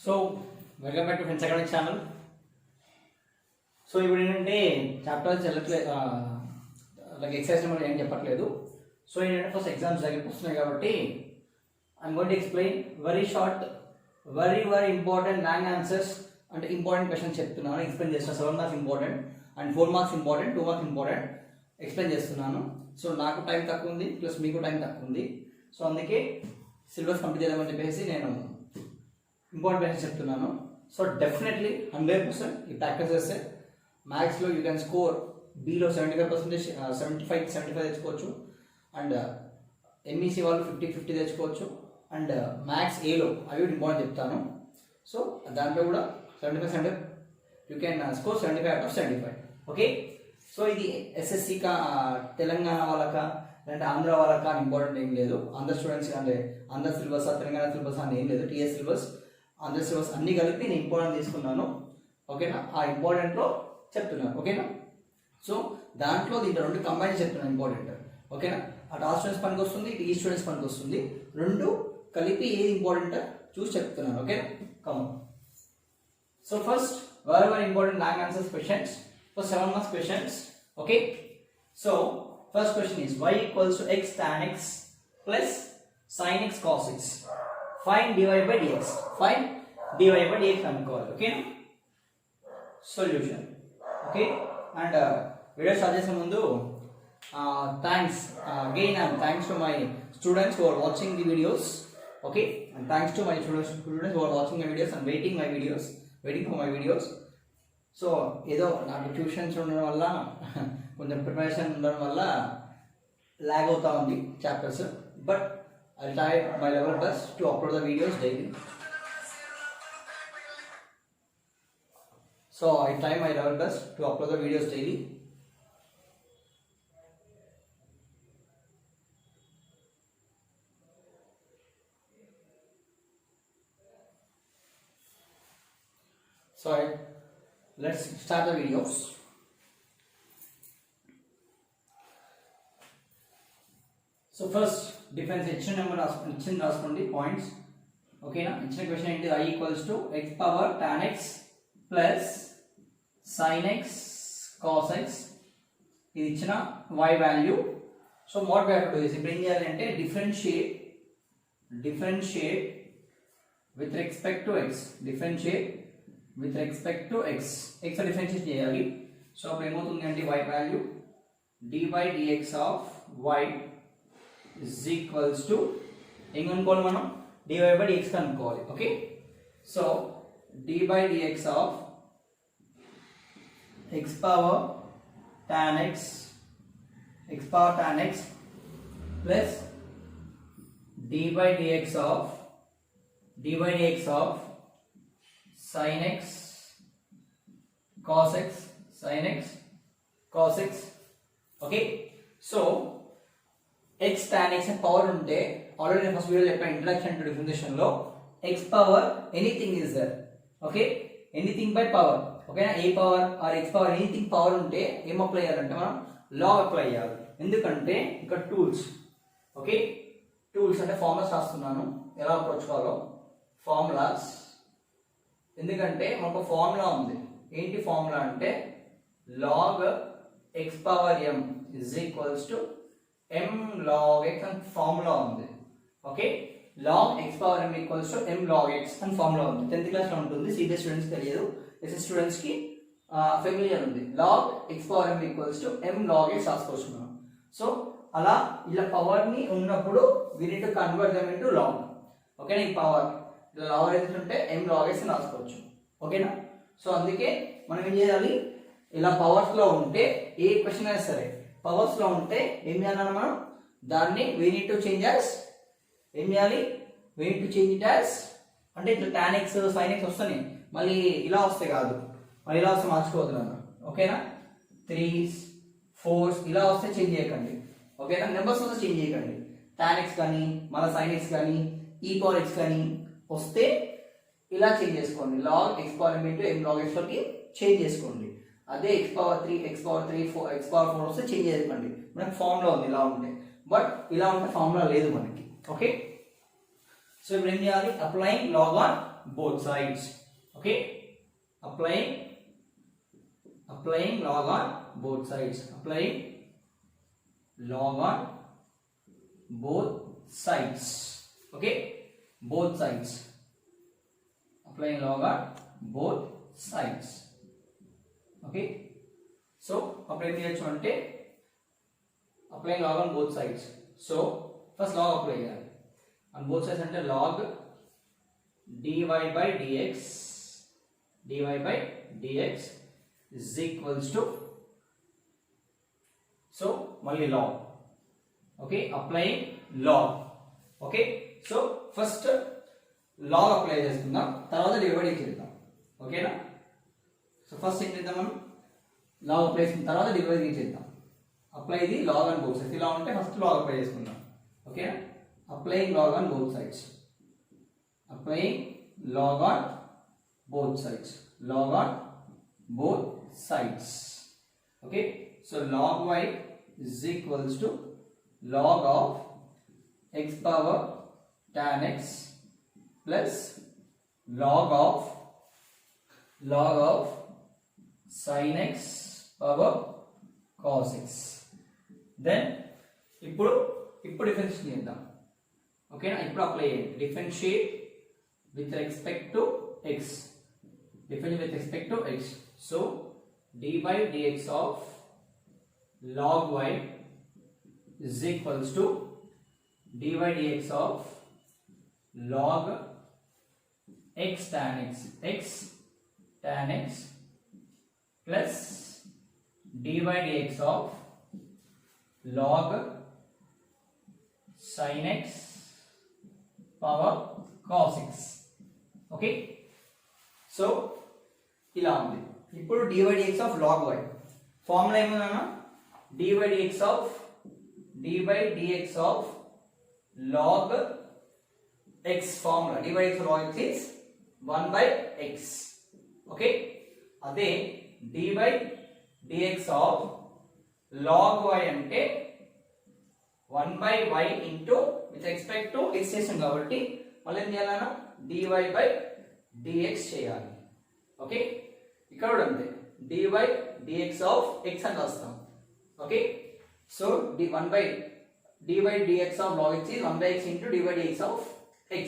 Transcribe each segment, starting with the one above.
So welcome back to friends academic channel. So ఇప్పుడు ఏంటంటే chapters వెళ్ళట్లేదు, లైక్ ఎక్సర్సైజ్ నెంబర్ ఏం చెప్పట్లేదు. సో ఏంటంటే ఫస్ట్ ఎగ్జామ్స్ దగ్గరికి వస్తున్నాయి కాబట్టి I'm going to explain very short, very important long answers. అంటే ఇంపార్టెంట్ క్వశ్చన్స్ చెప్తున్నాను, ఎక్స్ప్లెయిన్ చేస్తున్నాను. 7 marks important and 4 marks important, 2 marks important explain చేస్తున్నాను. సో నాకు టైం తక్కువ ఉంది, ప్లస్ మీకు టైం తక్కువ ఉంది. సో అందుకే సిలబస్ కంప్లీట్ చేద్దామని చెప్పేసి నేను ఇంపార్టెంట్ క్వశ్చన్స్ చెప్తున్నాను. సో డెఫినెట్లీ 100% ఈ ప్రాక్టీస్ చేస్తే మ్యాథ్స్లో యూ కెన్ స్కోర్ బీలో 75%, 75 తెచ్చుకోవచ్చు. అండ్ ఎంఈసీ వాళ్ళు 50 తెచ్చుకోవచ్చు. అండ్ మ్యాథ్స్ ఏలో అవి ఇంపార్టెంట్ చెప్తాను. సో దాంట్లో కూడా 75% you can score 75/75. Okay. So ఇది ఎస్ఎస్సి తెలంగాణ వాళ్ళక లేదంటే ఆంధ్ర వాళ్ళక ఇంపార్టెంట్ ఏం లేదు. ఆంధ్ర స్టూడెంట్స్ అంటే ఆంధ్ర సిలబస్, తెలంగాణ సిలబస్ అని ఏం లేదు. టీఎస్ సిలబస్, ఆంధ్ర సిలబస్ అన్ని కలిపి నేను ఇంపార్టెంట్ తీసుకున్నాను. ఓకేనా, ఆ ఇంపార్టెంట్లో చెప్తున్నాను. ఓకేనా. సో దాంట్లో దీంట్లో 2 కంబైన్ చెప్తున్నాను ఇంపార్టెంట్. ఓకేనా, అటు ఆ స్టూడెంట్స్ పనికి వస్తుంది, ఇటు ఈ స్టూడెంట్స్ పనికి వస్తుంది. 2 కలిపి ఏది ఇంపార్టెంట్ చూసి చెప్తున్నాను. Okay, come. So first very important long answers questions for 7 marks questions. Okay, so first question is y equals to x tan x plus sin x cos x. Find dy by dx. Find dy by dx అనుకోవాలి. Okay, solution. Okay, and video start చేసే ముందు thanks again and thanks to my students who are watching the videos. Okay, and thanks to my students who are watching my videos and waiting for my videos. So ఏదో నాకు tuitions ఉండడం వల్ల కొంచెం preparation ఉండడం వల్ల lag అవుతా ఉంది chapters, but I try my level best to upload the videos daily. So I try my level best to upload the videos daily. So let's start the videos. So first difference ఇచ్చిన number ఇచ్చిన రాసుకోండి points. ఓకేనా, ఇచ్చిన question ఏంటి? I equals to x power tan x plus sin x cos x. ఇది ఇచ్చిన y value. So what we have to do is, ఇప్పుడు ఏం చేయాలి అంటే differentiate with respect to x. Differentiate with respect to x differentiate చేయాలి. So అప్పుడు ఏమవుతుంది అంటే y value dy dx of y is equals to ఏం కనుక్కోవాలి మనం? dy by dx కనుక్కోవాలి. Okay, so dy dx of x power tan x plus dy dx of sin x cos x okay. So x tan x power ఉంటే already నేను first video చెప్పాను introduction to differentiation లో x power anything is there. Okay, anything by power. ఓకేనా, a power or x power anything power ఉంటే ఏం apply చేయాలంటే మనం log apply చేయాలి. ఎందుకంటే ఇక్కడ టూల్స్. ఓకే, టూల్స్ అంటే ఫార్ములాస్ రాస్తున్నాను ఎలా అప్రోచ్ కావాలో. ఫార్ములాస్, ఎందుకంటే మనకు ఫార్ములా ఉంది. ఏంటి ఫార్ములా అంటే log x power m is equals to m log x అని ఫార్ములా ఉంది. Okay, log x power m equals to m log x అని ఫార్ములా ఉంది. 10th క్లాస్ లో ఉంటుంది, సిబిఎస్ స్టూడెంట్స్ తెలియదు, ఎస్ఎస్ స్టూడెంట్స్ కి ఫెమిలియర్ ఉంది. log x power m equals to m log x రాసుకోవచ్చు మనం. సో అలా ఇలా పవర్ ని ఉన్నప్పుడు we need to convert them into log. ఓకేనా, ఈ పవర్ ఇలా లాగ్ ఉంటే m log x అని రాసుకోవచ్చు. ఓకేనా, సో అందుకే మనం ఏం చేయాలి, ఇలా పవర్స్ లో ఉంటే ఏ క్వశ్చన్ అయినా సరే పవర్స్ లో ఉంటే ఏం చేయాలన్నా మనం దాన్ని we need to change as ఏం చేయాలి, we need to change it as అంటే ఇట్లా tan x sin x వస్తాయి, మళ్ళీ ఇలా వస్తే కాదు, మళ్ళీ ఇలా వస్తే మార్చుకోవద్దు. ఓకేనా, 3s 4s ఇలా వస్తే చేంజ్ చేయకండి. ఓకేనా, నెంబర్స్ వస్తే చేంజ్ చేయకండి. tan x కానీ మళ్ళీ sin x కానీ e పవర్ x కానీ వస్తే ఇలా చేంజ్ చేసుకోండి. log x power m into m log x లోకి చేంజ్ చేసుకోండి. అదే x power 3 x power 3 4 x power 4 వస్తే చేంజ్ చేయకండి. మనకి ఫార్ములా ఉంది ఇలా ఉంటే, బట్ ఇలా ఉంటే ఫార్ములా లేదు మనకి. ఓకే, సో ఇప్పుడు ఏం చేయాలి, applying log on both sides. Okay, applying log on both sides, applying log on both sides. Okay, both sides, applying log on both sides. Okay, so అప్పుడు ఏం చేయొచ్చు అంటే applying log on both sides. So first log apply చేయాలి on both sides అంటే log dy by dx is equals to, so మళ్ళీ log. Okay, applying log. Okay, so first log apply చేస్తున్నాం, తర్వాత divide చేద్దాం. ఓకేనా, సో ఫస్ట్ ఏం చేద్దాం, మనం log అప్లై చేసిన తర్వాత డివైడ్ చేద్దాం. Apply the log on both sides ఇలా ఉంటే ఫస్ట్ log అప్లై చేసుకుందాం. ఓకేనా, applying log on both sides, applying log on both sides, log on both sides. Okay, so log y is equals to log of x power tan x plus log of sin x power cos x. Then ఇప్పుడు differentiate చేద్దాం. ఓకేనా, ఇప్పుడు apply చేయండి. Differentiate with respect to x, differentiate with respect to x. So dy by dx of log y is equals to dy by dx of log x tan x plus dy by dx of log sin x power cos x. Okay, so ఇలా ఉంది. ఇప్పుడు dy dx of log y formula ఏమన్నా, dy dx of log x formula, dy dx of log x is 1 by x. Okay, అదే dy dx of log y అంటే 1 by y into with respect to x చేసాం కాబట్టి మళ్ళీ ఏం చేయాలన్నా dy by dx చేయాలి. Okay, ఇక్కడ కూడా అంతే dy dx ఆఫ్ x అని రాస్తాం. Okay, so dy dx of log x is 1 by x into dy dx of x.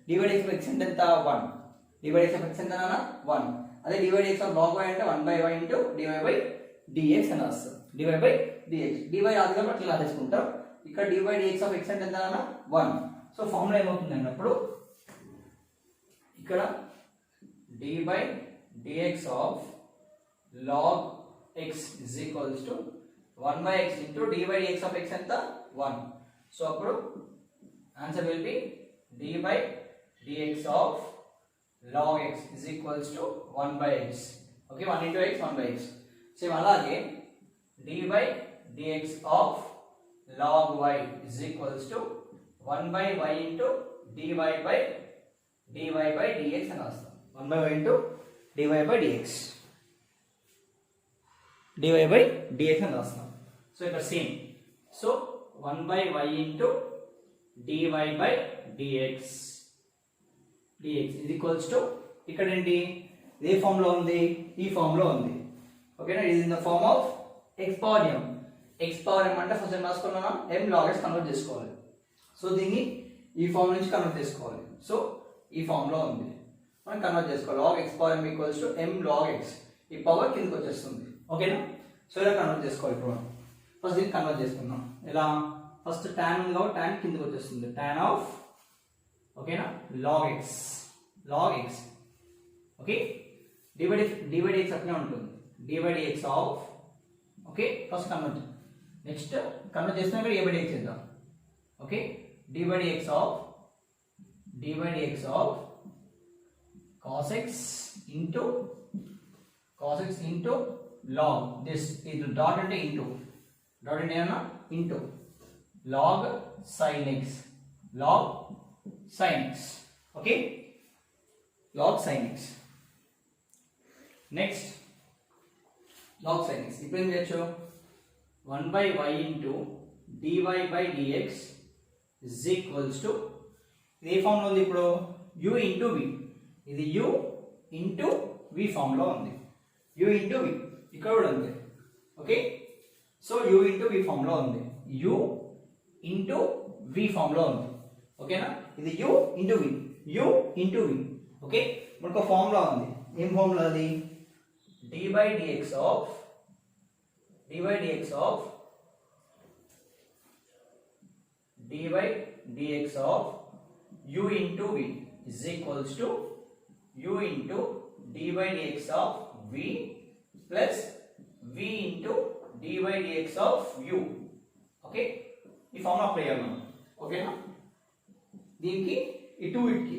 dy dx of x అంటే ఎంత, 1. dy dx ఆఫ్ x ఎంత అన్న 1. అదే dy dx of log y అంటే 1 by y into dy by dx అని రాస్తాం. dy by dx, dy రాదు కాబట్టి అట్లా రాసేసుకుంటాం. ఇక్కడ dy dx ఆఫ్ x అంటే ఎంత అన్న 1. సో ఫార్ములా ఏమవుతుంది అన్నప్పుడు ఇక్కడ dy dx of log x is equals to 1 by x into dy dx of x ఎంత 1. సో అప్పుడు answer will be dy dx of log x is equals to 1 by x. Okay, 1 into x 1 by x. Same అలాగే dy dx of log y is equals to 1 by y into dy by dx అని రాస్తాం. 1 by y into dy by dx అని రాస్తాం. So ఇక్కడ same, so 1 by y into dy by dx is equals to, ఇక్కడ ఏంటి ఏ form లో ఉంది, ఈ ఫామ్ లో ఉంది. ఓకేనా, ఇది in the form of x power m. x power m అంటే ఫస్ట్ ఏం రాసుకున్నాను, m log x కన్వర్ట్ చేసుకోవాలి. సో దీన్ని ఈ ఫామ్ నుంచి కన్వర్ట్ చేసుకోవాలి. సో ఈ ఫామ్ లో ఉంది, మనం కన్వర్ట్ చేసుకోవాలి. log x power m equals to m log x, ఈ పవర్ కిందకి వచ్చేస్తుంది. ఓకేనా, సో ఇలా కన్వర్ట్ చేసుకోవాలి. ఇప్పుడు మనం ఫస్ట్ దీన్ని కన్వర్ట్ చేసుకుందాం. ఇలా ఫస్ట్ tan ఉంది కాబట్టి tan కిందకి వచ్చేస్తుంది, tan ఆఫ్, ఓకేనా, log x. Okay, dy dx అట్లే ఉంటుంది, dy dx of, okay, first convert, next convert చేసినా ఇక్కడ a by dx చేద్దాం. Okay, dy dx of cos x into log this, ఇది డాట్ అంటే ఇంటూ, డాట్ అంటే ఏమన్నా into log sin x. Okay, log sin x. Next log sin x ఇప్పుడు ఏం చేయొచ్చు, 1 by y into dy by dx is equals to, ఇది ఏ ఫామ్లో ఉంది ఇప్పుడు u ఇంటూ v, ఇది u ఇంటూ v ఫామ్లో ఉంది, u ఇంటూ v ఇక్కడ కూడా ఉంది. Okay, so u into v ఫామ్లో ఉంది, u ఇంటూ v ఫామ్లో ఉంది. ఓకేనా, ఇది u into v, u into v. Okay, మనకు ఫార్ములా ఉంది, ఏం ఫార్ములా అది d by dx of d by dx of u into v is equals to u into d by dx of v plus v into d by dx of u. Okay, ఈ formula apply చేయాలి మనం. ఓకేనా, దీనికి ఇటు ఇటుకి,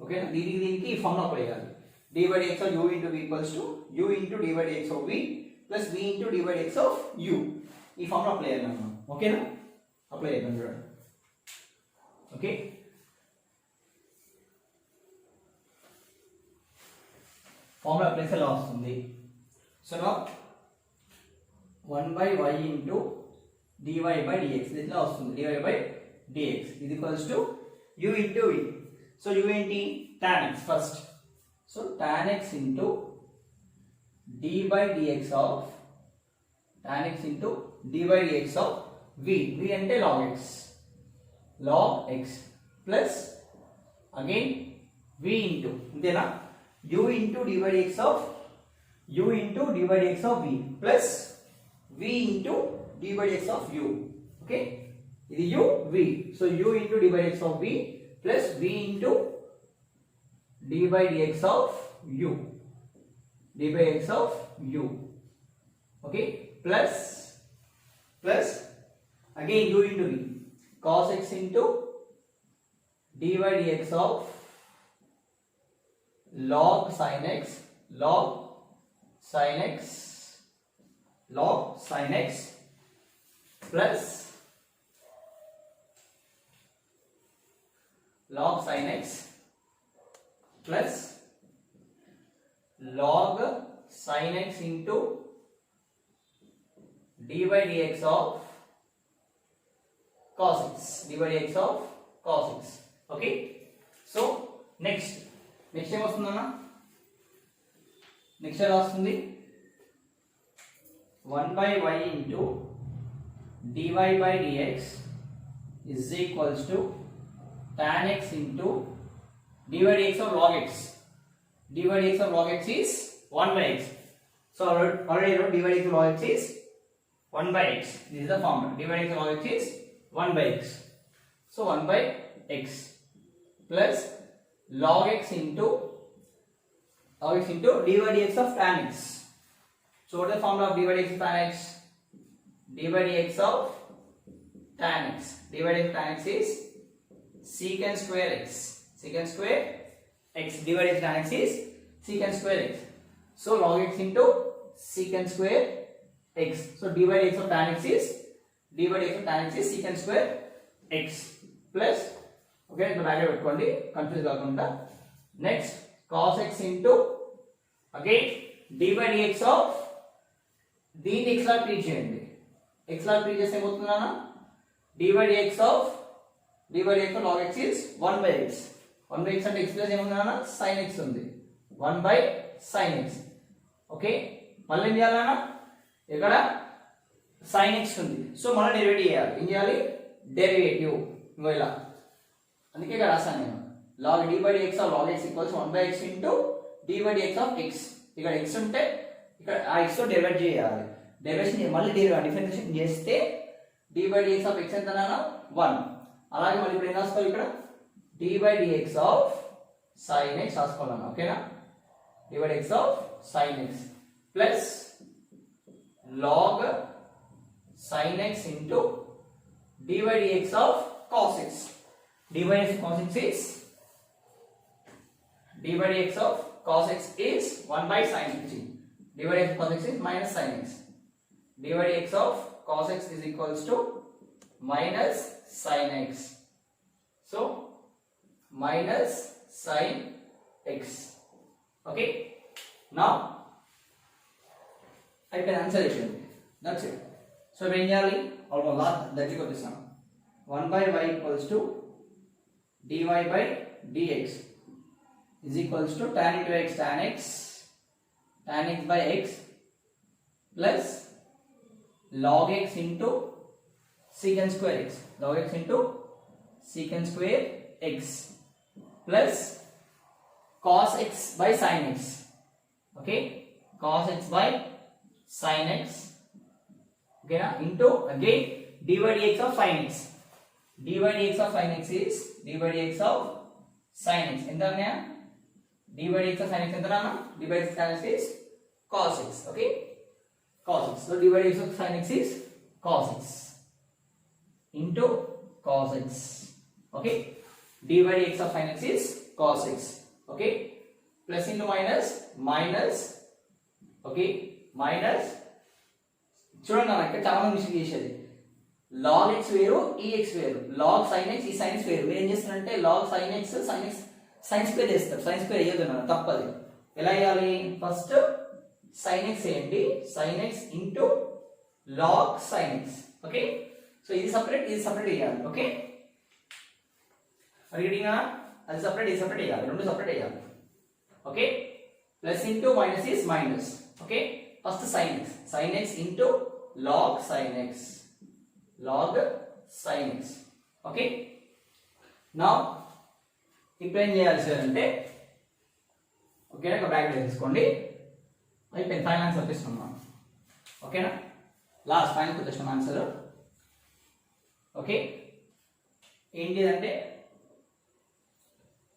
ఓకేనా, దీనికి ఈ formula apply చేయాలి. d by dx of u into v equals to u into d by dx of v plus v into d by dx of u. ఈ ఫార్ములా అప్లై చేయాలి మనం. ఓకేనా, అప్లై చేద్దాం చూడండి. ఓకే, ఫార్ములా అప్లై చేస్తే ఎలా వస్తుంది? సో నా 1 by y into dy by dx ఇది ఇట్లా వస్తుంది, dy by dx ఇది equals to u into v. So u ఏంటి tan x first, so tan x into d by dx of tan x into d by dx of v, v అంటే log x plus again v into అంతేనా u into d by dx of v plus v into d by dx of u. Okay, ఇది u v, so u into d by dx of v plus v into d by dx of u, okay, plus again u into v, cos x into d by dx of log sin x plus log sin x plus log sin x into d by dx of cos x, okay. So next ఏం వస్తుందన్నా, next ఎలా వస్తుంది 1 by y into dy by dx is equals to tan x into dy by dx of log x. dy by dx of log x is 1 by x. So already wrote dy by dx of log x is 1 by x. This is the formula. dy by dx of log x is 1 by x. So 1 by x plus log x into dy by dx of tan x. So what is the formula of dy by dx of tan x? dy by dx of tan x. dy by dx of tan x is secant square x. dy by dx of tan x is secant square x. So log x into secant square x. So dy by dx of tan x is secant square x plus, okay, ఇట్లా bracket పెట్టుకోండి confuse కాకుండా. Next cos x into again dy by dx of దీన్ని x లా treat చేయండి. x లా treat చేస్తే ఏమవుతుందన్నా dy by dx of log x is 1 by x. 1 by x అంటే x plus ఏముందన్నా sin x ఉంది, 1 by sin x. Okay, మళ్ళీ ఏం చేయాలన్నా ఇక్కడ sin x ఉంది, సో మళ్ళీ డెరివేటివ్ చేయాలి. ఏం చేయాలి డెరివేటివ్ ఇంకో ఇలా, అందుకే ఇక్కడ రాసాను నేను log d by dx of log x equals 1 by x into d by dx of x. ఇక్కడ x ఉంటే ఇక్కడ ఆ x తో డెరివేట్ చేయాలి, డెరివేషన్ మళ్ళీ డిఫరెన్షియేషన్ చేస్తే d by dx of x ఎంత అన్నా 1. అలాగే మళ్ళీ ఇప్పుడు ఏం రాసుకోవాలి ఇక్కడ d by dx of sin x రాసుకోవాలన్నా. ఓకేనా, d by dx of sin x plus log sin x into d by dx of cos x. d by dx of cos x is 1 by sin x. d by dx of cos x is minus sin x. d by dx of cos x is equals to minus sin x. So minus sin x. Okay, now I can answer it. That's it. So when you are almost last దగ్గరికి వచ్చేసాం. 1 by y equals to dy by dx is equals to tan into x tan x by x plus log x into secant square x log x into secant square x plus cos x by sin x. Okay, cos x by sin x, okay na, into again dy dx of sin x. dy dx of sin x is dy dx of sin x. ఎంత అన్నయ్య? dy dx of sin x ఎంత నాన్న? dy dx of sin x is cos x. Okay, cos x. So dy dx of sin x is cos x into cos x. Okay, dy dx of sin x is cos x. Okay, plus into minus minus. Okay, minus చూడండి అన్న, ఇక్కడ చాలా mistake చేసేది. log x వేరు ఈ x వేరు, log sin x ఈ sin x వేరు. మీరు ఏం చేస్తారంటే log sin x sin square చేస్తారు. sin స్క్వేర్ వేయదు అన్న, తప్పది. ఎలా వేయాలి? ఫస్ట్ sin x వేయండి, sin x into log sin x. Okay, so ఇది సపరేట్ వేయాలి. ఓకే, రీడింగ్ అది సపరేట్ ఇది సపరేట్ వేయాలి, రెండు సపరేట్ వేయాలి. Okay, plus into minus is minus. Okay, first sin x into log sin x okay. నా ఇప్పుడు ఏం చేయాలి సార్ అంటే, ఓకేనా, ఒక బ్రాకెట్ తీసుకోండి. అయిపోయింది, ఫైనల్ ఆన్సర్ తీసుకున్నాం. ఓకేనా, లాస్ట్ ఫైనల్ వచ్చేసిన ఆన్సర్. ఓకే, ఏంటిదంటే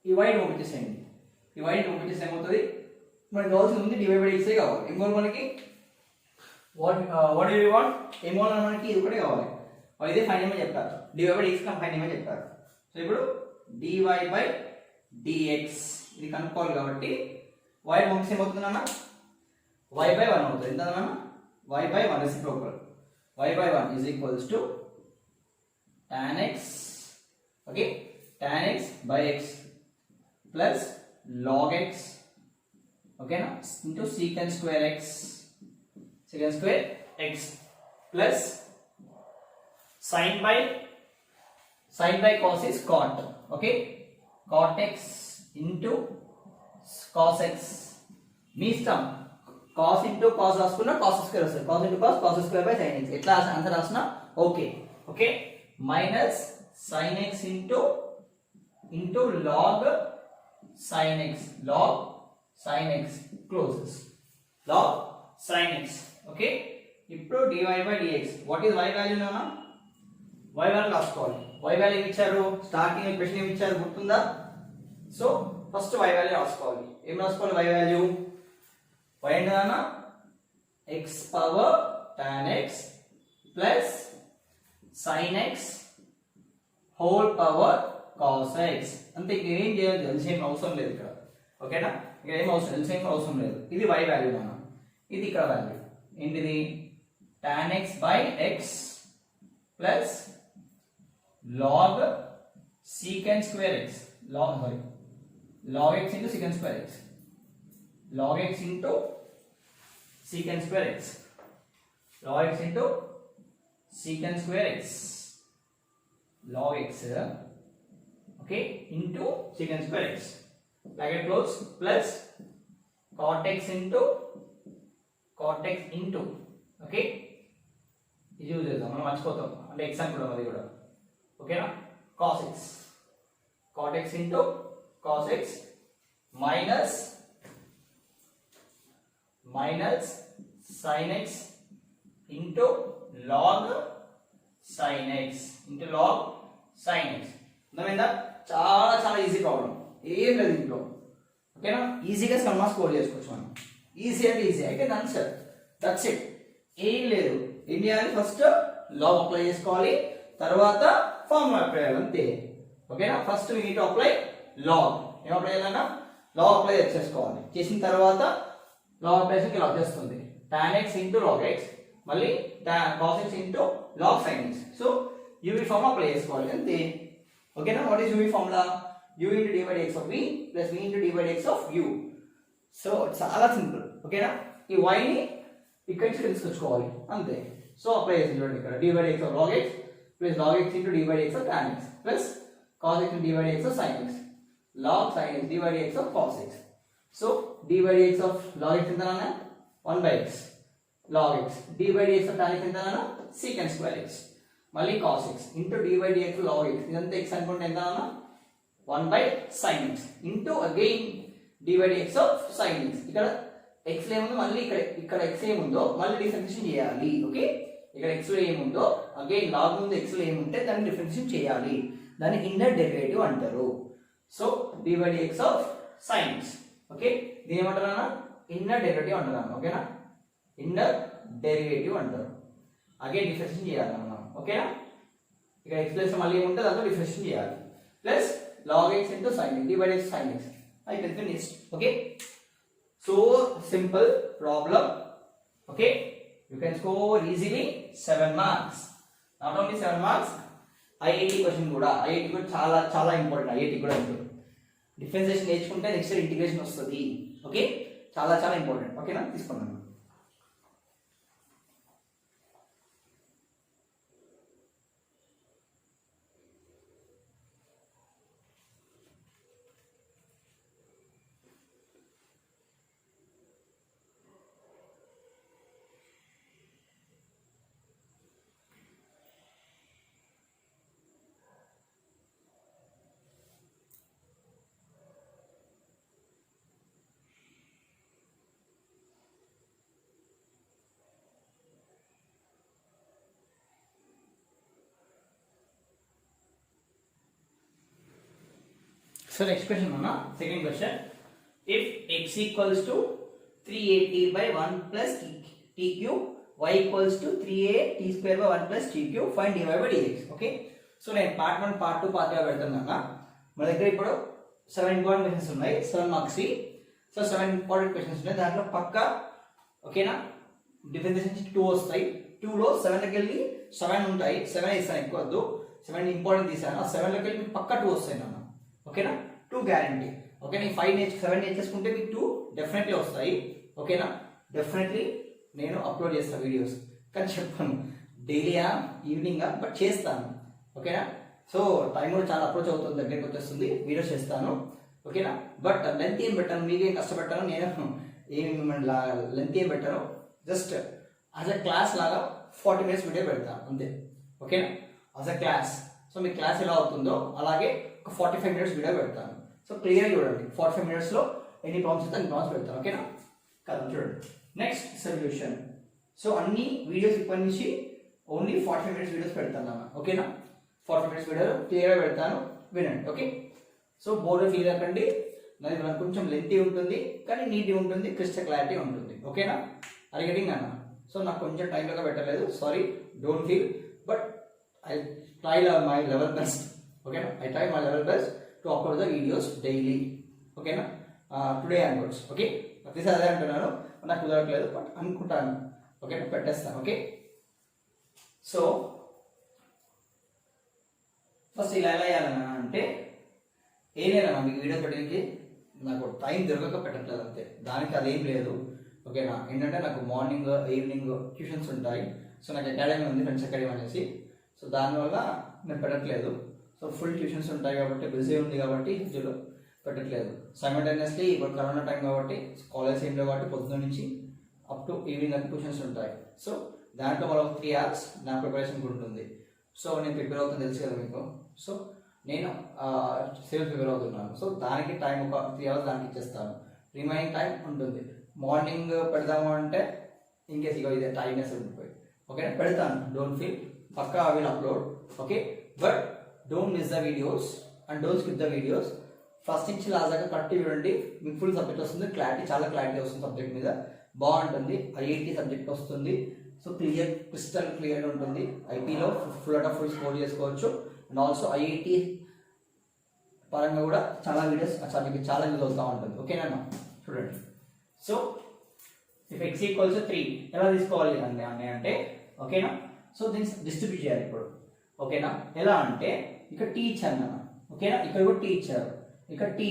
ఈ వైడ్ పంపించేసేయండి. ఈ వైడ్ పంపించేస్తే ఏమవుతుంది, మనకి కావాల్సింది ఉంది డివైడ్ బై ఎక్స్ కావాలి. ఏమో మనకి వాట్ యూ వాంట్, ఏమో మనకి ఇది ఒకటే కావాలి. ఇదే ఫైన్ ఏమని చెప్తారు, డివైడ్ బై ఎక్స్ ఫైన్ ఏమని చెప్తారు. సో ఇప్పుడు dy బై dx ఇది కనుక్కోవాలి కాబట్టి వైడ్ పంపిస్తే ఏమవుతుంది అన్న, y బై 1 అవుతుంది. ఎంత అన్న, y by 1 reciprocal. y by 1 is equals to tan x. Okay, tan x by x plus log x, ఓకేనా, into secant square x plus sin by cos is cot. Okay, cot x into cos x. మీ ఇష్టం, cos into cos రాసుకున్నా cos square వస్తుంది, cos into cos square by sin x. ఎట్లా answer రాసినా okay. Okay, minus sin x into log sin x closes log sin x. Okay, ఇప్పుడు dy by dx. What is y value నాన్న? y value రాసుకోవాలి. y value ఏమి ఇచ్చారు, starting equation ఏమి ఇచ్చారు గుర్తుందా? సో ఫస్ట్ y వాల్యూ రాసుకోవాలి. ఏం రాసుకోవాలి? y వాల్యూ y అంటే నాన్న x power tan x plus sin x whole power cos x. అంతే, ఇంకేం చేయాలి, ఎల్సిఎం అవసరం లేదు ఇక్కడ. ఓకేనా, ఇక్కడ ఏం అవసరం, ఎల్సిఎం అవసరం లేదు. ఇది y వాల్యూ నాన్న, ఇది ఇక్కడ వాల్యూ ఏంటిది, tan x by x plus log secant square x log x into secant square x log x into secant square x log x into secant square x log x, okay, into secant square x bracket close plus cot x into okay, ఇది use చేద్దాం, మనం మర్చిపోతాం అంటే X అనుకుంటాం అది కూడా. ఓకేనా, cos x into cos x minus sin x into log sin x అర్థమైందా? చాలా చాలా ఈజీ ప్రాబ్లం, ఏం లేదు ఇంట్లో. ఓకేనా, ఈజీగా సమ్మా స్కోర్ చేసుకోవచ్చు మనం. ఈజీ అంటే ఈజీ అయితే ఆన్సర్, దట్స్ ఇట్. ఏం లేదు, ఇండియాని ఫస్ట్ లా అప్లై చేసుకోవాలి, తర్వాత ఫార్ములా అప్లై చేయాలి, అంతే. ఓకేనా, first we need to apply law. ఏం అప్లై చేయాలన్నా, లా అప్లై చేసుకోవాలి. చేసిన తర్వాత లా అప్లై చేసి ఇలా వచ్చేస్తుంది tan x into log x, మళ్ళీ cos x into log sin x. So UV formula apply చేసుకోవాలి, అంతే. ఓకేనా, what is UV formula? u into d by dx of v plus v into d by dx of u. So చాలా simple. ఓకేనా, ఈ y ని ఇక్కడ నుంచి తీసుకొచ్చుకోవాలి, అంతే. సో అప్లై చేసి చూడండి, ఇక్కడ d by dx of log x plus log x into d by dx of tan x plus cos x d by dx of sin x, log sin x d by dx of cos x. So d by dx of log x ఎంత నాన్న 1 by x log x, d by dx of tan x ఎంత నాన్న secant square x, మళ్ళీ cos x into d by dx log x ఇదంతా x అనుకుంటే ఎంత నాన్న 1 by sin x into again d by dx of sin x. ఇక్కడ x లో ఏముందో మళ్ళీ ఇక్కడ x ఏముందో మళ్ళీ డిఫరెన్షియేషన్ చేయాలి. ఓకే, ఇక్కడ x లో ఏముందో అగైన్ log ముందు x లో ఏముంటే దాన్ని డిఫరెన్షియేషన్ చేయాలి, దాన్ని ఇన్నర్ డెరివేటివ్ అంటారు. So d by dx of sin x. Okay, దీని ఏమంటారు అన్న ఇన్నర్ డెరివేటివ్ అంటారు. ఓకేనా, ఇన్నర్ డెరివేటివ్ అంటారు. అగైన్ డిఫరెన్షియేషన్ చేయాలి మనం. ఓకేనా, ఇక్కడ x ప్లస్ మళ్ళీ ఏముంటే దాంతో డిఫరెన్షియేషన్ చేయాలి. Plus log x into sin x d by dx sin x. I can finish. Okay, so simple problem. Okay, you can score easily 7 marks. Not only 7 marks, IIT question కూడా, IIT కూడా చాలా చాలా important. IIT కూడా ఉంటుంది. Differentiation నేర్చుకుంటే next integration వస్తుంది. Okay, చాలా చాలా ఇంపార్టెంట్. ఓకేనా, తీసుకున్నాను. So next question, Mama. Second question. If x equals to 3at by 1 plus t cube, y equals to 3a t square by 1 plus t cube, find dy by dx. Okay. So నేను part 1 part 2 part గా పెడుతున్నాను. మన దగ్గర ఇప్పుడు 7 important questions ఉన్నాయి, 7 marks. So 7 important questions ఉన్నాయి, దాంట్లో పక్కా ఓకేనా డిఫరెన్షియేషన్ 2 వస్తాయి. 2 లో 7 లోకి వెళ్ళి 7 ఉంటాయి. 7 ఇస్తాను, ఎక్కువ వద్దు. 7 ఇంపార్టెంట్ తీసాను. ఆ 7 లోకి వెళ్ళి మీకు పక్కా 2 వస్తాయి నాన్న. ఓకేనా, 2 గ్యారంటీ. ఓకే, నేను 7 నేర్చేసుకుంటే మీకు 2 డెఫినెట్లీ వస్తాయి. ఓకేనా, డెఫినెట్లీ నేను అప్లోడ్ చేస్తాను వీడియోస్, కానీ చెప్పాను డైలీయా ఈవినింగా, బట్ చేస్తాను. ఓకేనా, సో టైం కూడా చాలా అప్రోచ్ అవుతుంది, దగ్గరికి వచ్చేస్తుంది, వీడియోస్ చేస్తాను. ఓకేనా, బట్ లెంత్ ఏం పెట్టాను, మీకేం కష్టపెట్టాను, నేను ఏమి లెంత్ ఏం పెట్టాను, జస్ట్ యాజ్ అ క్లాస్ లాగా 40 minutes వీడియో పెడతాను అంతే. ఓకేనా, as a class. So me class ఎలా అవుతుందో అలాగే ఒక 45 minutes వీడియో పెడతాను. సో క్లియర్ చూడండి, 45 minutes లో ఎన్ని ప్రాబ్లమ్స్ అయితే అన్ని ప్రాబ్లమ్స్ పెడతాను. ఓకేనా, కదా చూడండి. Next solution. సో అన్ని వీడియోస్ ఇప్పటి నుంచి ఓన్లీ 45 minutes వీడియోస్ పెడతాను అన్న. ఓకేనా, 45 minutes వీడియో క్లియర్గా పెడతాను, వినండి. ఓకే, సో బోర్డు ఫీల్ అవ్వకండి, నాది కొంచెం లెంతీ ఉంటుంది కానీ నీట్ ఉంటుంది, క్రిస్టల్ క్లారిటీ ఉంటుంది. ఓకేనా, అరిగెటింగ్ అన్న. సో నాకు కొంచెం టైంలో పెట్టలేదు, sorry, don't feel, but I try my level best. ఓకేనా, I try my level best to upload the videos daily. ఓకేనా, టుడే ఆన్వర్డ్స్. ఓకే, ప్రతిసారి అదే అంటున్నాను, నాకు కుదరట్లేదు, బట్ అనుకుంటాను. ఓకేనా, పెట్టేస్తాను. ఓకే, సో ఫస్ట్ ఇలా ఎలా చేయాలన్నా అంటే ఏం లేదన్నా, మీకు వీడియో పెట్టడానికి నాకు టైం దొరకక పెట్టట్లేదు అంతే, దానికి అదేం లేదు. ఓకేనా, ఏంటంటే నాకు మార్నింగ్ ఈవినింగ్ ట్యూషన్స్ ఉంటాయి. సో నాకు అకాడమీ ఉంది, ఫ్రెండ్స్ అకాడమీ అనేసి. సో దానివల్ల నేను పెట్టట్లేదు. సో ఫుల్ ట్యూషన్స్ ఉంటాయి కాబట్టి, బిజీ ఉంది కాబట్టి ఇందులో పెట్టట్లేదు. సైమల్టేనియస్లీ ఇప్పుడు కరోనా టైం కాబట్టి కాలేజ్ ఏం లేవు కాబట్టి పొద్దున్న నుంచి అప్ టు ఈవినింగ్ వరకు ట్యూషన్స్ ఉంటాయి. సో దాంట్లో మరో 3 hours నా ప్రిపరేషన్ ఉంటుంది. సో నేను ప్రిపేర్ అవుతుంది తెలుసు కదా మీకు. సో నేను సేల్స్ ప్రిపేర్ అవుతున్నాను. సో దానికి టైం ఒక 3 hours దానికి ఇచ్చేస్తాను, రిమైనింగ్ టైం ఉంటుంది. మార్నింగ్ పెడదాము అంటే ఇన్కేస్ ఇక ఇదే టైమ్నెస్ ఉండిపోయి. ఓకే, పెడతాను, డోంట్ ఫీల్, పక్కా I will upload. Okay, but don't miss the videos and don't skip the videos. First నుంచి లాస్ట్ దాకా కరెక్ట్ చూడండి, మీకు ఫుల్ సబ్జెక్ట్ వస్తుంది, క్లారిటీ చాలా క్లారిటీ వస్తుంది సబ్జెక్ట్ మీద, బాగుంటుంది. ఐఐటి సబ్జెక్ట్ వస్తుంది. సో క్లియర్, క్రిస్టల్ క్లియర్ ఉంటుంది. ఐటీలో ఫుల్ స్కోర్ చేసుకోవచ్చు. అండ్ ఆల్సో ఐఐటి పరంగా కూడా చాలా వీడియోస్ మీకు చాలా యూజ్ అవుతూ ఉంటుంది. ఓకేనా, చూడండి. సో ఇఫ్ x ఈక్వల్స్ 3 ఎలా తీసుకోవాలి అంటే ఓకేనా, సో దీన్ని డిస్ట్రిబ్యూట్ చేయాలి ఇప్పుడు. ఓకేనా, ఎలా అంటే ఇక్కడ టీ ఇచ్చాను కదా. ఓకేనా, ఇక్కడ కూడా టీ ఇచ్చారు, ఇక్కడ టీ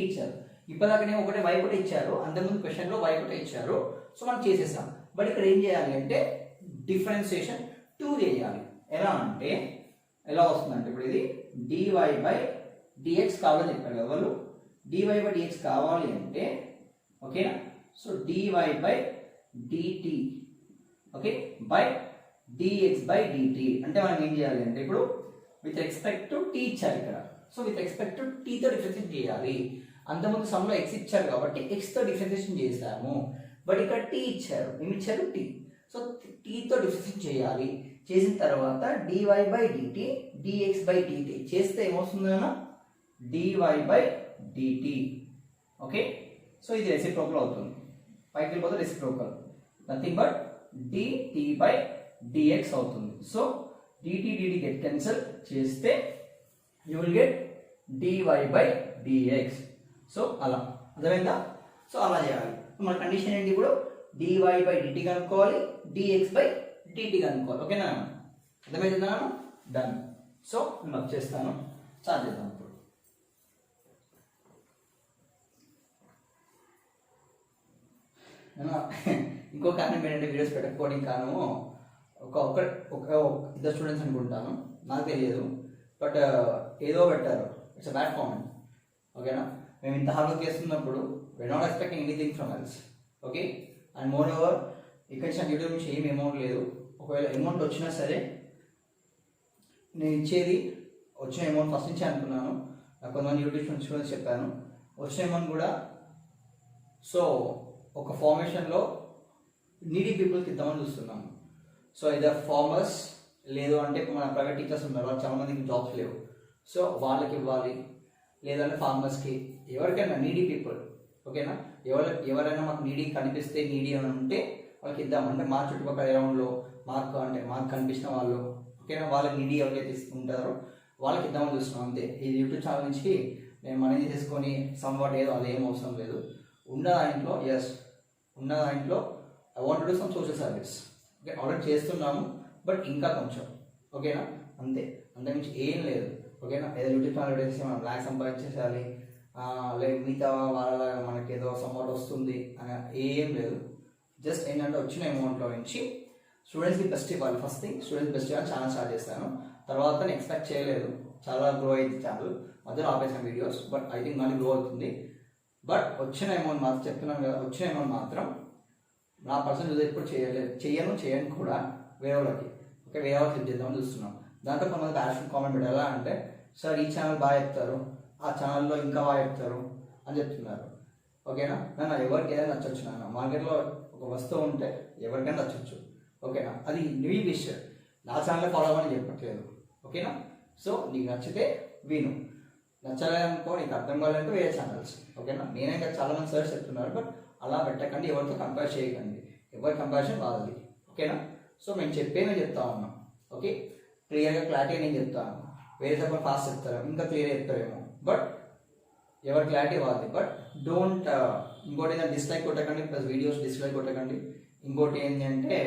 ఇచ్చారు. ఇప్పటిదాకానే ఒకటే y ఒకటే ఇచ్చారు, అంతకుముందు క్వశ్చన్లో y ఒకటే ఇచ్చారు. సో మనం చేసేసాం. బట్ ఇక్కడ ఏం చేయాలి అంటే డిఫరెన్షియేషన్ 2 చేయాలి. ఎలా అంటే ఎలా వస్తుందంటే ఇప్పుడు ఇది డివై బై డిఎక్స్ కావాలని చెప్పారు కదా వాళ్ళు. డివై బై డిఎక్స్ కావాలి అంటే ఓకేనా, so dy by dt okay by dx by dt అంటే మనం ఏం చేయాలి అంటే ఇప్పుడు విత్ రెస్పెక్ట్ టు టీ ఇచ్చారు ఇక్కడ, సో విత్ రెస్పెక్ట్ టు టీతో డిఫరెన్షియేట్ చేయాలి. అంతకుముందు సమ్లో ఎక్స్ ఇచ్చారు కాబట్టి ఎక్స్తో డిఫరెన్షియేషన్ చేసాము, బట్ ఇక్కడ టీ ఇచ్చారు, ఏమి ఇచ్చారు టీ, సో టీతో డిఫరెన్షియేట్ చేయాలి. చేసిన తర్వాత dy by dt dx by dt చేస్తే ఏమవుతుందన్నా dy by dt okay. So ఇది రెసిప్రోకల్ అవుతుంది, పైకి వెళ్ళిపోతే reciprocal nothing but dt by dx అవుతుంది. So dt dt get cancel చేస్తే you will get dy by dx. So అలా అర్థమైందా, సో అలా చేయాలి. మన కండిషన్ ఏంటి ఇప్పుడు డివై బై డిటి కనుక్కోవాలి, డిఎక్స్ బై డిటి కనుక్కోవాలి. ఓకేనా, అర్థమవుతుందా? డన్. సో నేను వచ్చేస్తాను, స్టార్ట్ చేద్దాం ఇప్పుడు. ఇంకో కారణం ఏంటంటే వీడియోస్ పెట్టకపోవడానికి కారణము ఒక ఇద్దరు స్టూడెంట్స్ అనుకుంటాను, నాకు తెలియదు, బట్ ఏదో పెట్టారు. ఇట్స్ అ బ్యాడ్ కామెంట్ ఓకేనా. మేము ఇంత హార్డ్ వర్క్ చేస్తున్నప్పుడు we not expecting anything from us okay. And more over ఇక్కడ నుంచి యూట్యూబ్ నుంచి ఏం అమౌంట్ లేదు. ఒకవేళ అమౌంట్ వచ్చినా సరే నేను ఇచ్చేది వచ్చిన అమౌంట్ ఫస్ట్ నుంచి అనుకున్నాను, కొంతమంది యూట్యూబ్ స్టూడెంట్స్ చెప్పాను, వచ్చిన అమౌంట్ కూడా సో ఒక ఫార్మేషన్లో నీడీ పీపుల్కి ఇద్దామని చూస్తున్నాము. సో ఇదర్ ఫార్మర్స్ లేదు అంటే మన ప్రైవేట్ టీచర్స్ ఉన్నారు, వాళ్ళు చాలా మందికి జాబ్స్ లేవు, సో వాళ్ళకి ఇవ్వాలి, లేదంటే ఫార్మర్స్కి, ఎవరికైనా నీడీ పీపుల్ ఓకేనా. ఎవరైనా మాకు నీడీ కనిపిస్తే నీడీ అని ఉంటే వాళ్ళకి ఇద్దాం. అంటే మా చుట్టుపక్కల అరౌండ్లో మాకు కనిపించిన వాళ్ళు ఓకేనా, వాళ్ళకి నీడీ ఎవరైతే ఉంటారో వాళ్ళకి ఇద్దామని చూస్తున్నాం అంతే. ఇది యూట్యూబ్ ఛానల్ నుంచి నేను మనీ తీసుకొని సమ్వాట్ ఏదో అదేం అవసరం లేదు. ఉన్న దాంట్లో I want do some social service okay. Already చేస్తున్నాము బట్ ఇంకా కొంచెం ఓకేనా, అంతే, అంతకుమించి ఏం లేదు ఓకేనా. ఏదో యూట్యూబ్ ఛానల్ పెట్టేసి మనం ల్యాక్ సంపాదించేసేయాలి, లేదు మిగతా వాళ్ళలాగా మనకి ఏదో సమ్వాట్ వస్తుంది అని ఏం లేదు. జస్ట్ ఏంటంటే వచ్చిన అమౌంట్లో నుంచి స్టూడెంట్స్కి బెస్ట్ ఇవ్వాలి. ఫస్ట్ థింగ్ స్టూడెంట్స్ బెస్ట్ ఇవ్వాలి, ఛానల్ స్టార్ట్ చేస్తాను. తర్వాత నేను ఎక్స్పెక్ట్ చేయలేదు, చాలా గ్రో అయింది ఛానల్, మధ్యలో ఆపేసిన వీడియోస్, బట్ ఐ థింక్ మళ్ళీ గ్రో అవుతుంది. బట్ వచ్చిన అమౌంట్ మాత్రం చెప్తున్నాను కదా, వచ్చిన అమౌంట్ మాత్రం నా పర్సన్ యూజ్ ఎప్పుడు చేయను కూడా వేరే వాళ్ళకి ఓకే, వేరే వాళ్ళకి హెల్ప్ చేద్దామని చూస్తున్నాం. దాంట్లో కొంతమంది ప్యాషన్ కామెంట్ పెట్టారు, ఎలా అంటే సార్ ఈ ఛానల్ బాగా చెప్తారు, ఆ ఛానల్లో ఇంకా బాగా చెప్తారు అని చెప్తున్నారు ఓకేనా. నన్ను ఎవరికి ఏదైనా నచ్చవచ్చు, నాన్న మార్కెట్లో ఒక వస్తువు ఉంటే ఎవరికైనా నచ్చవచ్చు ఓకేనా, అది నీ విషయం, నా ఛానల్ ఫాలో అవ్వని చెప్పట్లేదు ఓకేనా. సో నీకు నచ్చితే విను, నచ్చలేదనుకో, నీకు అర్థం కావాలంటే వేరే ఛానల్స్ ఓకేనా. నేనే ఇంకా చాలా మంది సర్చ్ చెప్తున్నారు, బట్ అలా పెట్టకండి, ఎవరితో కంపేర్ చేయకండి, ఎవరి కంపారిజన్ వాళ్ళది ఓకేనా. సో మేము చెప్పేమే చెప్తా ఉన్నాం ఓకే, క్లియర్గా క్లారిటీ నేను చెప్తాను, వేరే చెప్పని ఫాస్ట్ చెప్తారు, ఇంకా క్లియర్గా చెప్తారేమో, బట్ ఎవరి క్లారిటీ వాళ్ళది. బట్ డోంట్ ఇంకోటి ఏదైనా డిస్లైక్ కొట్టకండి, ప్లస్ వీడియోస్ డిస్లైక్ కొట్టకండి. ఇంకోటి ఏంటి అంటే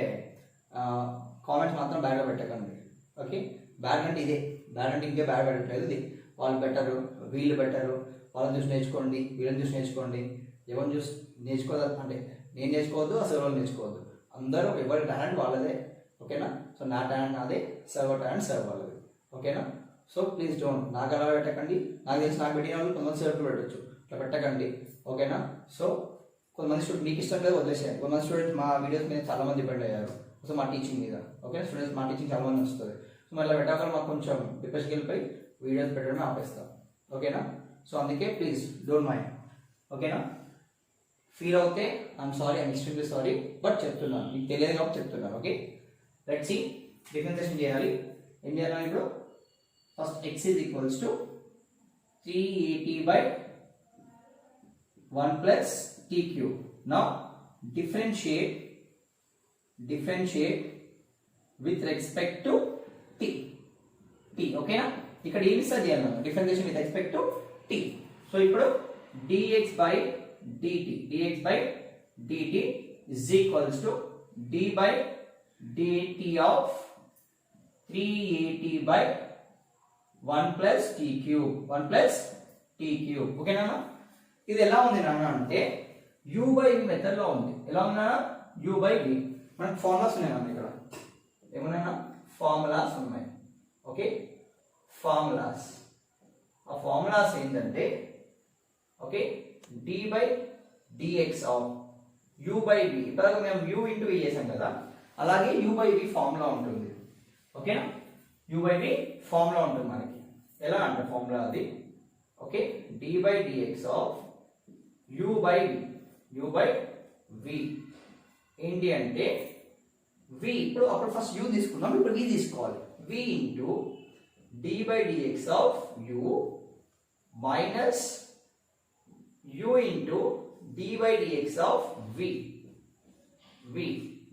కామెంట్స్ మాత్రం బ్యాడ్గా పెట్టకండి ఓకే. బ్యాడ్ అంటే ఇదే, బ్యాడ్ అంటే ఇంకే బ్యాడ్ పెట్టట్లేదు, ఇది వాళ్ళు బెటరు, వీళ్ళు బెటరు, వాళ్ళని చూసి నేర్చుకోండి, వీళ్ళని చూసి నేర్చుకోండి, ఎవరిని చూసి నేర్చుకోవద్దు అంటే నేను నేర్చుకోవద్దు, అసలు వాళ్ళు నేర్చుకోవద్దు, అందరూ ఎవరి టాలెంట్ వాళ్ళదే ఓకేనా. సో నా టాలెంట్ నాదే, సర్వర్ టాలెంట్ సర్వ్ వాళ్ళది ఓకేనా. సో ప్లీజ్ డోంట్ నాకు అలా పెట్టకండి, నాకు తెలిసి నాకు పెట్టిన వాళ్ళు కొంతమంది సర్వ్ పెట్టచ్చు, అట్లా పెట్టకండి ఓకేనా. సో కొంతమంది స్టూడెంట్ మీకు ఇష్టం లేదు వదిలేసేయండి, కొంతమంది స్టూడెంట్స్ మా వీడియోస్ మీద చాలామంది డిపెండ్ అయ్యారు, సో మా టీచింగ్ మీద ఓకే. స్టూడెంట్స్ మా టీచింగ్ చాలా మంది వస్తుంది, సో మళ్ళీ పెట్టాక మాకు కొంచెం డిప్రెషన్కి వెళ్ళిపోయి వీడియోస్ పెట్టడం ఆపేస్తాం ఓకేనా. సో అందుకే ప్లీజ్ డోంట్ మైండ్ ఓకేనా. ఫీల్ అవుతే I'm sorry, I'm extremely sorry, but చెప్తున్నాను, మీకు తెలియదు కాబట్టి చెప్తున్నాను ఓకే. లెట్స్ సీ, డిఫరెన్షియేషన్ చేయాలి. ఏం చేయాలి ఇప్పుడు, first x is equals to 380 by 1 plus t cube. Now differentiate with respect to t ఓకేనా. ఇక్కడ ఏమి సార్ చేయాలి మనం, differentiation with respect to t. So ఇప్పుడు dx by dt is equals to d by dt of 380 by 1 plus t cube ఓకేనా. ఇది ఎలా ఉంది నాన్న అంటే u by v మెథడ్ లో ఉంది. ఎలా ఉన్నా u by v, మనకు ఫార్ములాస్ ఉన్నాయి అన్న, ఇక్కడ ఏమన్నా ఫార్ములాస్ ఉన్నాయి ఓకే. ఫార్ములాస్. ఆ ఫార్ములాస్ ఏంటంటే okay dy by dx of u by v. ఇప్పుడు మేము u ఇంటూ v చేసాం కదా, అలాగే u by v ఫార్ములా ఉంటుంది. ఓకేనా, u by v ఫార్ములా ఉంటుంది మనకి. ఎలా అంటే ఫార్ములా అది okay dy by dx of u by v ఏంటి అంటే v. ఇప్పుడు అప్పుడు ఫస్ట్ u తీసుకున్నాం, ఇప్పుడు v తీసుకోవాలి. v into dy by dx of u minus u into d by dx of v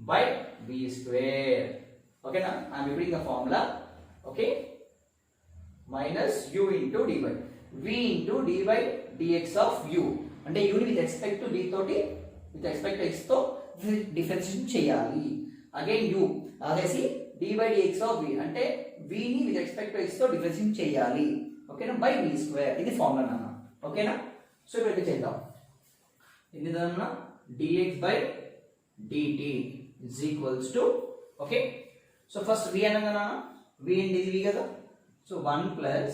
by v square. Okay na, I am repeating the formula. Okay, minus u into d by v into d by dx of u అంటే u ని with respect to d తోటి with respect to x తో differentiate చేయాలి. Again u అదేసి d by dx of v అంటే v ని with respect to x తో differentiate చేయాలి. ఓకేనా, బై v స్క్వేర్. ఇది ఫార్ములా నాన్న. ఓకేనా, సో ఇప్పుడు చేద్దాం. ఇది దాన్న dx by dt is equals to okay. So first v అనగా v ఏంటి, ఇది v కదా. So 1 plus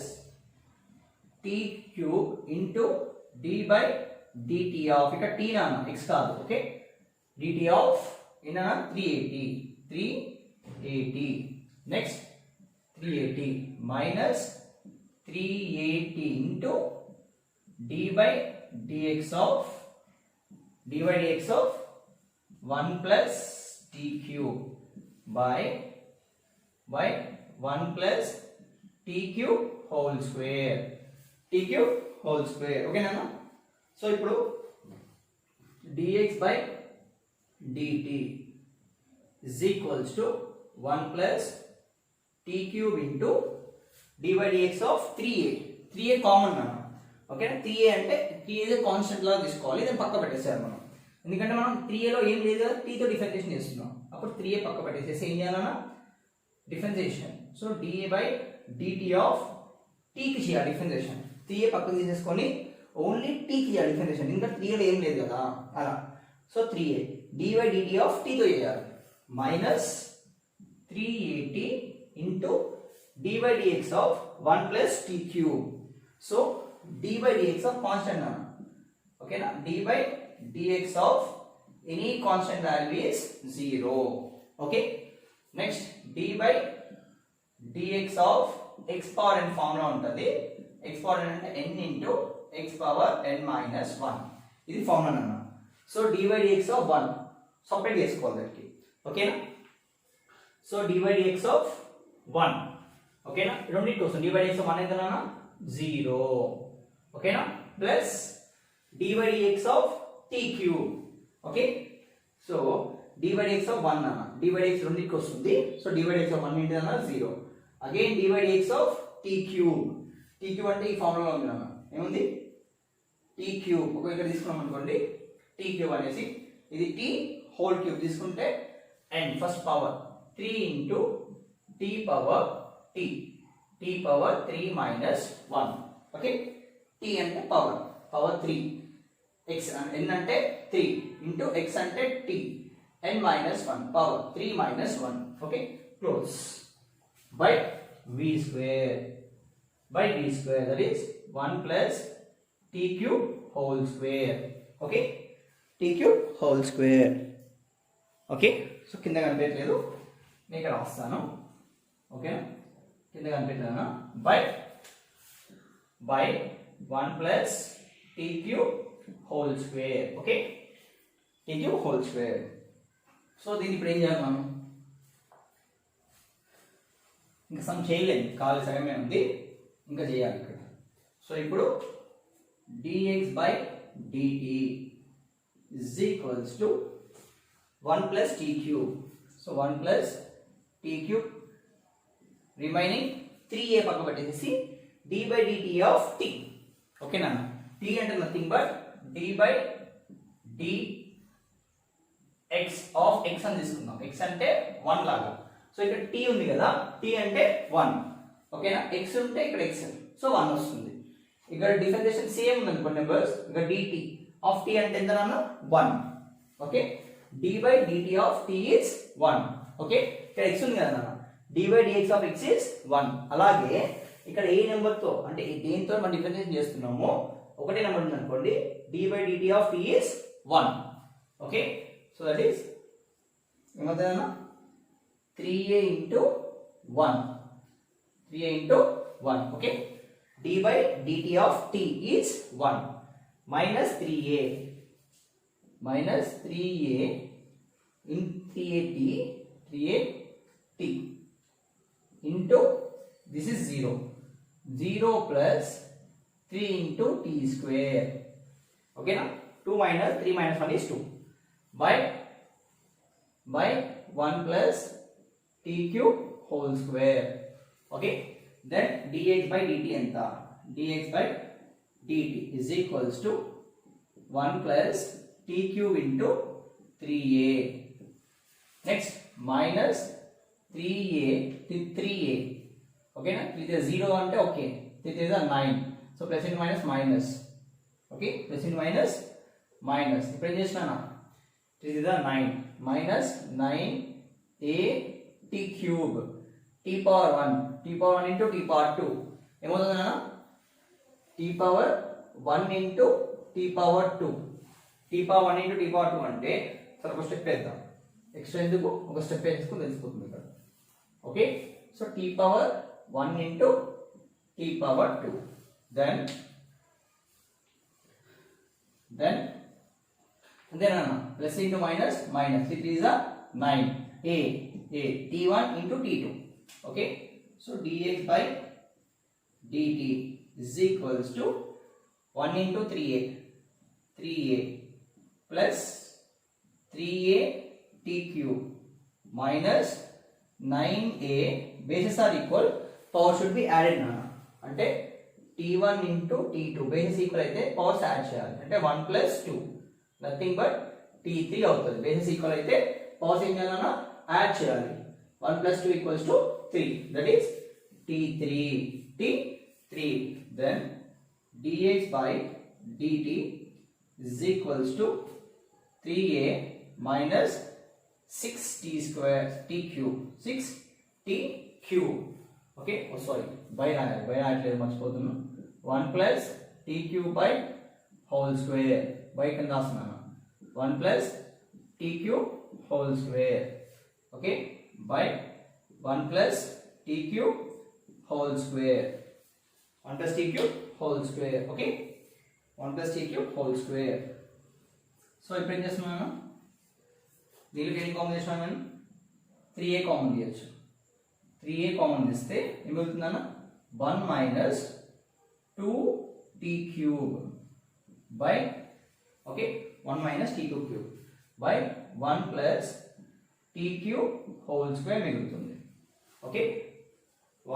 t cube into d by dt of ఇక్కడ t నాన్న x కాదు. ఓకే, dt of ఇన్న 380 next 380 minus 380 into d by dx of 1 plus t cube by 1 plus t cube whole square. Okay నాన్న. So ఇప్పుడు dx by dt is equals to 1 plus t cube into d by dx of 3a common నాన్న. ఓకేనా, 3a అంటే 3a constant లాగా తీసుకోవాలి. దాన్ని పక్క పెట్టేసారు మనం, ఎందుకంటే మనం 3a లో ఏం లేదు కదా, t తో డిఫరెన్షియేషన్ చేస్తున్నాం. అప్పుడు 3a పక్క పెట్టేసేసి ఏం చేయాలన్నా differentiation. So d by dt of t కి చేయాలి డిఫరెన్షియేషన్. 3a పక్క తీసేసుకొని ఓన్లీ t కి చేయాలి డిఫరెన్షియేషన్, ఇంకా 3a లో ఏం లేదు కదా అలా. So 3a d by dt of t తో చేయాలి minus 380 into d by dx of 1 plus t cube. So d by dx of constant nana. Okay na, d by dx of any constant value is 0. Okay, next d by dx of x power n formula untadi. X power n ante n into x power n minus 1. ఇది formula nana. So d by dx of 1 separate చేసుకోవాలి దానికి. ఓకేనా, so d by dx of 1 ఓకేనా, రెండింటి కోసం d by dx of 1 ఎంత నాన్న 0. ఓకేనా, plus d by dx of t cube. Okay, so d by dx of 1 అన్న d by dx రెండింటికి వస్తుంది. So d by dx of 1 ఏంటి అన్న 0. Again d by dx of t cube. t cube అంటే ఈ ఫార్ములాలో ఉంది అన్న, ఏముంది t cube. ఒక ఇక్కడ తీసుకున్నాం అనుకోండి t cube అనేసి, ఇది t హోల్ క్యూబ్ తీసుకుంటే and first power 3 into t power t power 3 minus 1. Okay, t అంటే పవర్ 3, x n అంటే 3 into x అంటే t n minus 1 power 3 minus 1. Okay, close by v square that is 1 plus t cube whole square. Okay, t cube whole square. Okay, so కింద కనిపించలేదు, నేను ఇక్కడ రాస్తాను. Okay, కింద కనిపించలేనా by 1 plus t cube whole square. Okay, t cube whole square. So దీన్ని ఇప్పుడు ఏం చేయాలి మనం, ఇంకా సమ్ చేయలేదు, ఖాళీ సగమే ఉంది, ఇంకా చేయాలి ఇక్కడ. సో ఇప్పుడు dx by dt is equals to 1 plus t cube. So 1 plus t cube remaining 3a పక్క పెట్టేసి d by dt of t. ఓకేనా, t అంటే nothing but d by dx of x అని తీసుకుందాం. x అంటే 1 లాగా. సో ఇక్కడ t ఉంది కదా, t అంటే 1. ఓకేనా, x ఉంటే ఇక్కడ x, సో 1 వస్తుంది. ఇక్కడ డిఫరెన్షియేషన్ సేమ్ ఉంది అనుకోండి నెంబర్స్. ఇక్కడ dt of t అంటే ఎంత నాన్న 1. Okay, d by dt of t is 1. Okay, ఇక్కడ x ఉంది కదా నాన్న, d by dx of x is 1. అలాగే ఇక్కడ ఏ నెంబర్తో అంటే దేంతో మనం డిఫరెన్షియేషన్ చేస్తున్నామో ఒకటే నెంబర్ ఉంది అనుకోండి, d/dt of t is 1. Okay, so that is ఏమవుతుందన్నా 3a into 1. 3a into 1. Okay, d/dt of t is 1 minus 3a in 3at into this is 0 plus 3 into t square. Okay na, 2 minus 3 minus 1 is 2 by 1 plus t cube whole square. Okay, then dx by dt enta, dx by dt is equals to 1 plus t cube into 3a. Next minus 3a. Okay na, 3 is 0 ante okay, 3 is a 9, so plus into minus minus. Okay, plus into minus minus, ఇప్పుడు ఏం చేసినా 3 is a 9 minus 9a t cube t power 1 into t power 2 ఏమవుతుందన్నా t power 1 into t power 2. t power 1 into t power 2 అంటే సరే ఒక step వేద్దాం, extra ఎందుకు ఒక step వేసుకుని తెలిసిపోతుంది ఇక్కడ. Okay, so t power 1 into t power 2, then అన్న plus into minus minus, it is a 9 a t1 into t2. Okay, so dx by dt is equals to 1 into 3a plus 3a t cube minus 9a, bases are equal, power should be added na, అంటే t1 into t2 bases equal అయితే powers add చేయాలి, అంటే 1 plus 2 nothing but t3 అవుతుంది. bases equal అయితే powers ఏం చేయాలన్నా add చేయాలి. 1 plus 2 equals to 3, that is t3. Then dx by dt is equals to 3a minus 6t square t cube, 6t cube. Okay, oh sorry, by రాయట్లేదు మర్చిపోతున్నాను. 1 plus t cube by whole square, by కింద రాస్తున్నాను 1 plus t cube whole square. Okay, by 1 plus t cube whole square, 1 plus t cube whole square. Okay, 1 plus t cube whole square. So ఇప్పుడు ఏం చేస్తున్నాను, దీనికి ఎన్ని common చేసినాను నేను 3a common తీయచ్చు. 3a కామన్ తీస్తే ఏం మిగులుతుందన్న 1 minus 2t cube by, okay, 1 minus t2 cube by 1 plus t cube whole square మిగులుతుంది. Okay,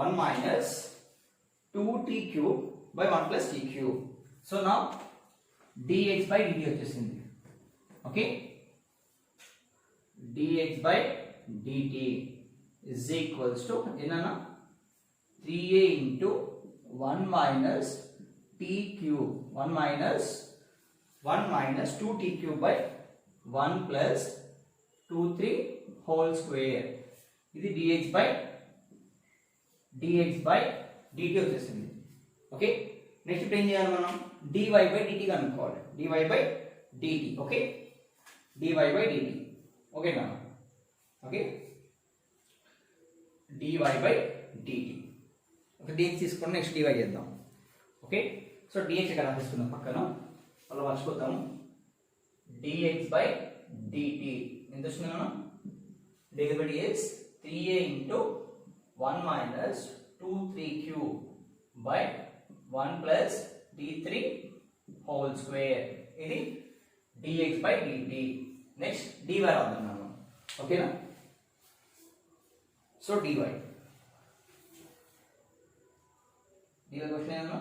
1 minus 2t cube by 1 plus t cube. So నా dx by dt వచ్చేసింది. Okay, dx by dt is equals to ఏంటన్నా 3a into 1 minus t cube, 1 minus 2t cube by 1 plus 2 3 whole square. ఇది dx by dt వచ్చేసింది. Okay, next ఇప్పుడు ఏం చేయాలి మనం dy by dt కనుక్కోవాలి. dy by dt. Okay, dy by dt. ఓకేనా, okay, dy by dt. Okay, dx తీసుకొని next dy చేద్దాం. ఓకే, సో dx ఇక్కడ రాసుకుందాం పక్కన, అలా మర్చిపోతాము. dx by dt ఎంత వస్తుందన్నా, dx by dt is 3a into 1 minus 2 3 cube by 1 plus d3 whole square. ఇది dx by dt. Next dy రాద్దాం మనం. ఓకేనా, సో dy క్వశ్చన్ ఏమన్నా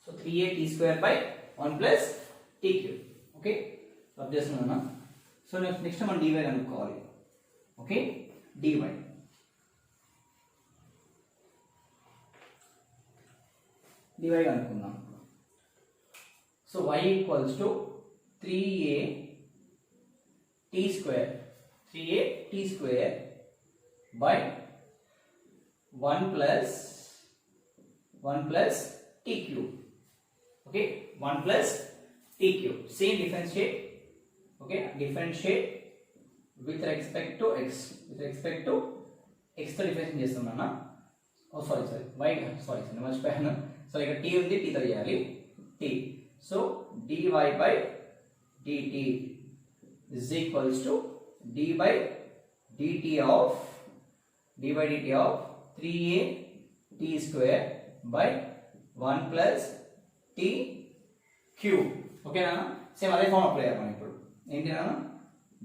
so 3a t square by 1 plus t cube. Okay, అర్థం చేస్తున్నానా. So next మనం dy కనుక్కోవాలి. Okay, dy DY అనుకుందాం. So y equals to 3a t square, 3a t square by 1 plus t cube. Okay, 1 plus t cube. Same differentiate. Okay, differentiate with respect to x, with respect to x తో differentiate చేస్తున్నాను. ఓ sorry y, sorry మర్చిపోయాను. So ఇక్కడ t ఉంది, t తో చేయాలి. t. So dy by dt is equals to d by dt of 3a t square by 1 plus t cube. ఓకేనా? Same అదే form apply చేయాలి ఇప్పుడు. ఏంటి నాన్న?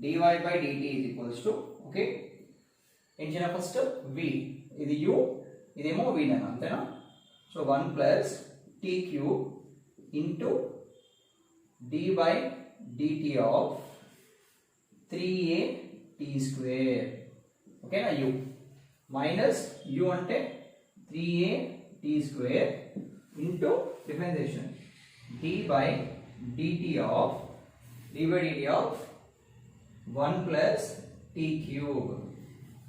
dy by dt is equals to, okay, ఏం చేయాలి ఫస్ట్? v, ఇది u, ఇదేమో v నాన్న, అంతేనా? So 1 plus t cube into d by dt of 3a t square. ఓకేనా? u మైనస్ u అంటే 3a t square into differentiation d by dt of 1 plus t cube.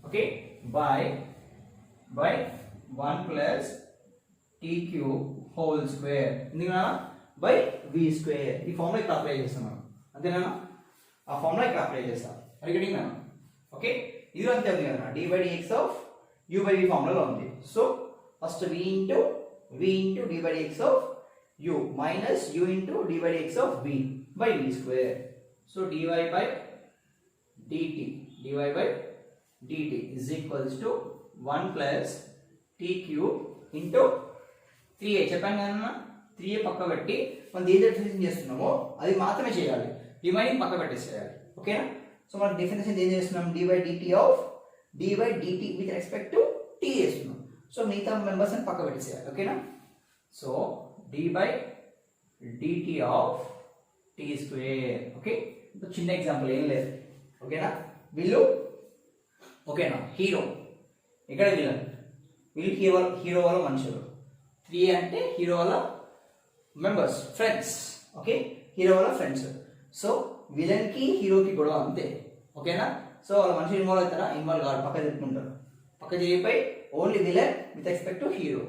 Okay, by 1 plus t cube whole square. ఎందుకన్నా? By v square. ఈ formula ఇక్కడ apply చేస్తున్నాను, అంతేనా? ఆ formula ఇక్కడ apply చేస్తాను. అడిగడినా? ఓకే, ఇది అంతే ఉంది కదా, d by dx of u by v ఫార్ములాలో ఉంది. So first v into d by dx of u minus u into d by dx of v by v square. So dy by dt is equals to 1 plus t cube into 3a. చెప్పాను కదా, 3a పక్క పెట్టి మనం ఏది differentiation చేస్తున్నామో అది మాత్రమే చేయాలి, రిమైనింగ్ పక్క పెట్టేసేయాలి. ఓకేనా? సో మనం డిఫరెన్షియేషన్ ఏం చేస్తున్నాం? d by dt with respect to t చేస్తున్నాం. సో మిగతా మెంబర్స్ అని పక్క పెట్టేసేయాలి. ఓకేనా? So d by dt of t square. Okay, చిన్న ఎగ్జాంపుల్, ఏం లేదు. ఓకేనా? వీళ్ళు, ఓకేనా, హీరో, ఇక్కడ విలన్. వీళ్ళు హీరో వాళ్ళ మనుషులు, 3 అంటే హీరో వాళ్ళ మెంబర్స్, ఫ్రెండ్స్. ఓకే, హీరో వాళ్ళ ఫ్రెండ్స్. సో విలన్ కి హీరోకి గొడవ, అంతే. ఓకేనా? సో వాళ్ళ మనుషులు ఇన్వాల్వ్ అవుతారా? ఇన్వాల్వ్ కాదు, పక్క తిప్పుకుంటారు. పక్క జరిగిపోయి only villain with respect to hero.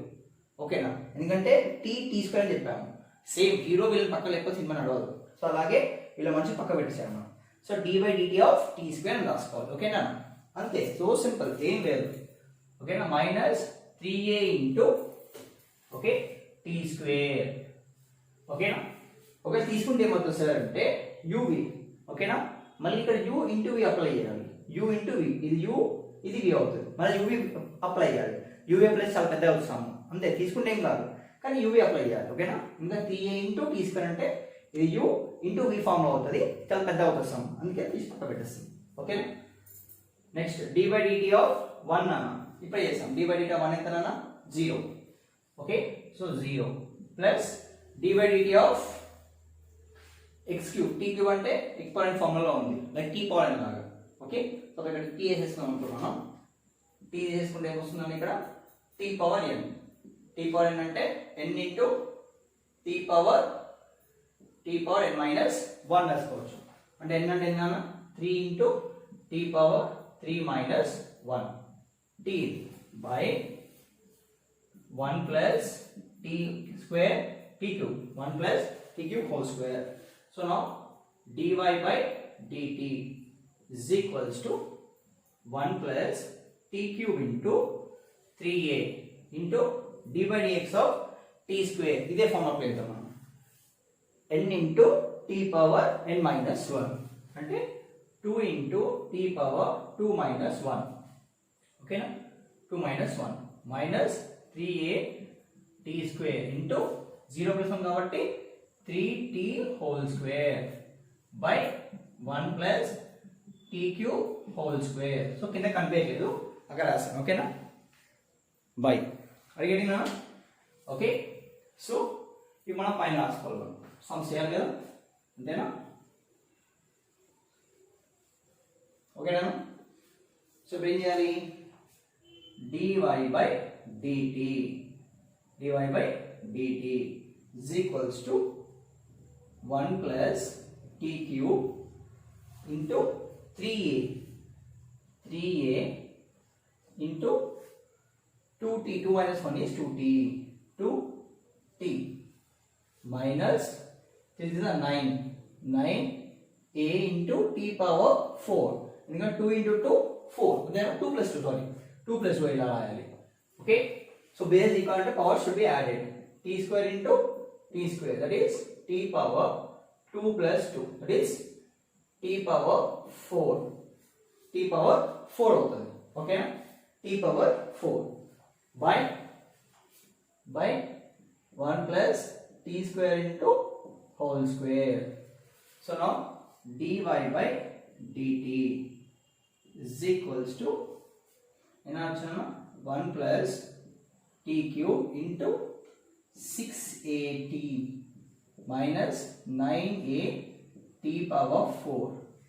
ఓకేనా? ఎందుకంటే టీ స్క్వేర్ అని చెప్పాము. సేమ్ హీరో విలన్ పక్క లేకపోతే సినిమా నడవదు. సో అలాగే వీళ్ళ మనుషులు పక్క పెట్టేసాము మనం. So d by dt of t square అని రాసుకోవాలి. ఓకేనా? అంతే, సో సింపుల్, ఏం లేదు. ఓకేనా? Minus 3a into, okay, t square. ఓకేనా? ఓకే, తీసుకుంటే ఏమవుతుంది సార్ అంటే uv. ఓకేనా? మళ్ళీ ఇక్కడ u ఇంటూ v అప్లై చేయాలి. u ఇంటూ v, ఇది u, ఇది v అవుతుంది. మళ్ళీ uv అప్లై చేయాలి. uv అప్లై చాలా పెద్ద అవుతాము, అంతే, తీసుకుంటే ఏం కాదు, కానీ uv అప్లై చేయాలి. ఓకేనా? ఇంకా 3a ఇంటూ టీ స్క్వేర్ అంటే ఇది u ఇంటూ v ఫామ్ లో అవుతుంది, చాలా పెద్ద అవుతాం, అందుకే తీసి పక్క పెట్టేస్తాం. ఓకేనా? Next d by dt of 1 అన్న ఇప్పుడు చేస్తాం. d by dt ఆఫ్ 1 ఎంతనా? 0. Okay, so 0 plus d by dt of x cube. t cube అంటే ఎక్స్పోనెంట్ ఫార్ములా ఉంది, లైక్ t పవర్ n లాగా. ఓకే, సో ఇక్కడ t వేసేస్తున్నాం అనుకున్నాం. t వేసుకుంటే ఏమొస్తుందని ఇక్కడ t power n. t power n అంటే n into t power n minus 1 వేసుకోవచ్చు. అంటే n అంటే n అన్న 3 into t power 3 minus 1 t by 1 plus t square t cube, 1 plus t cube whole square. So now dy by dt is equals to 1 plus t cube into 3a into d by dx of t square. ఇదే form apply చేద్దాం మనం. n into t power n minus 1 అంటే 2 into t power 2 minus 1. ఓకేనా? 2 minus 1 minus 3a t square into 0 plus 1 కాబట్టి 3t whole square by 1 plus t cube whole square. So కింద కనిపించలేదు, అక్కడ రాశాను. ఓకేనా? బై అడిగేనా? ఓకే, సో ఇవి మనం పైన రాసుకోవాలి, సమ్స్ చేయాలి కదా, అంతేనా? ఓకేనా? సో ఇప్పుడు ఏం చేయాలి? dy by dt dt is equals to 1 plus t cube into 3a into 2t. 2 minus 1 is 2t. 2t minus, this is a 9a into t power 4. Because 2 into 2 4. Then 2 plus 2, sorry, 2 plus 2 ila rayali. Okay, so base equal to power should be added. T square into t square, that is t power 2 plus 2, that is t power 4. t power 4 అవుతుంది. ఓకేనా? t power 4 by 1 plus t square into whole square. So now dy by dt is equals to 1 plus t cube into 6at minus 9a t power 4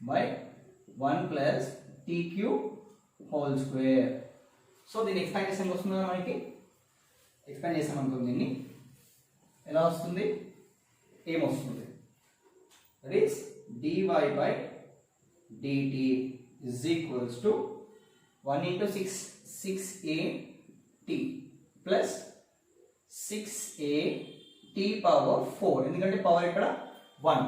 by 1 plus t cube whole square. So దీని expand చేసాం వస్తుంది మనకి, expand చేసాం అనుకుంది, దీన్ని ఎలా వస్తుంది, ఏమొస్తుంది, that is dy by dt is equals to 1 into 6 6at plus 6a t power 4, ఎందుకంటే పవర్ ఇక్కడ 1.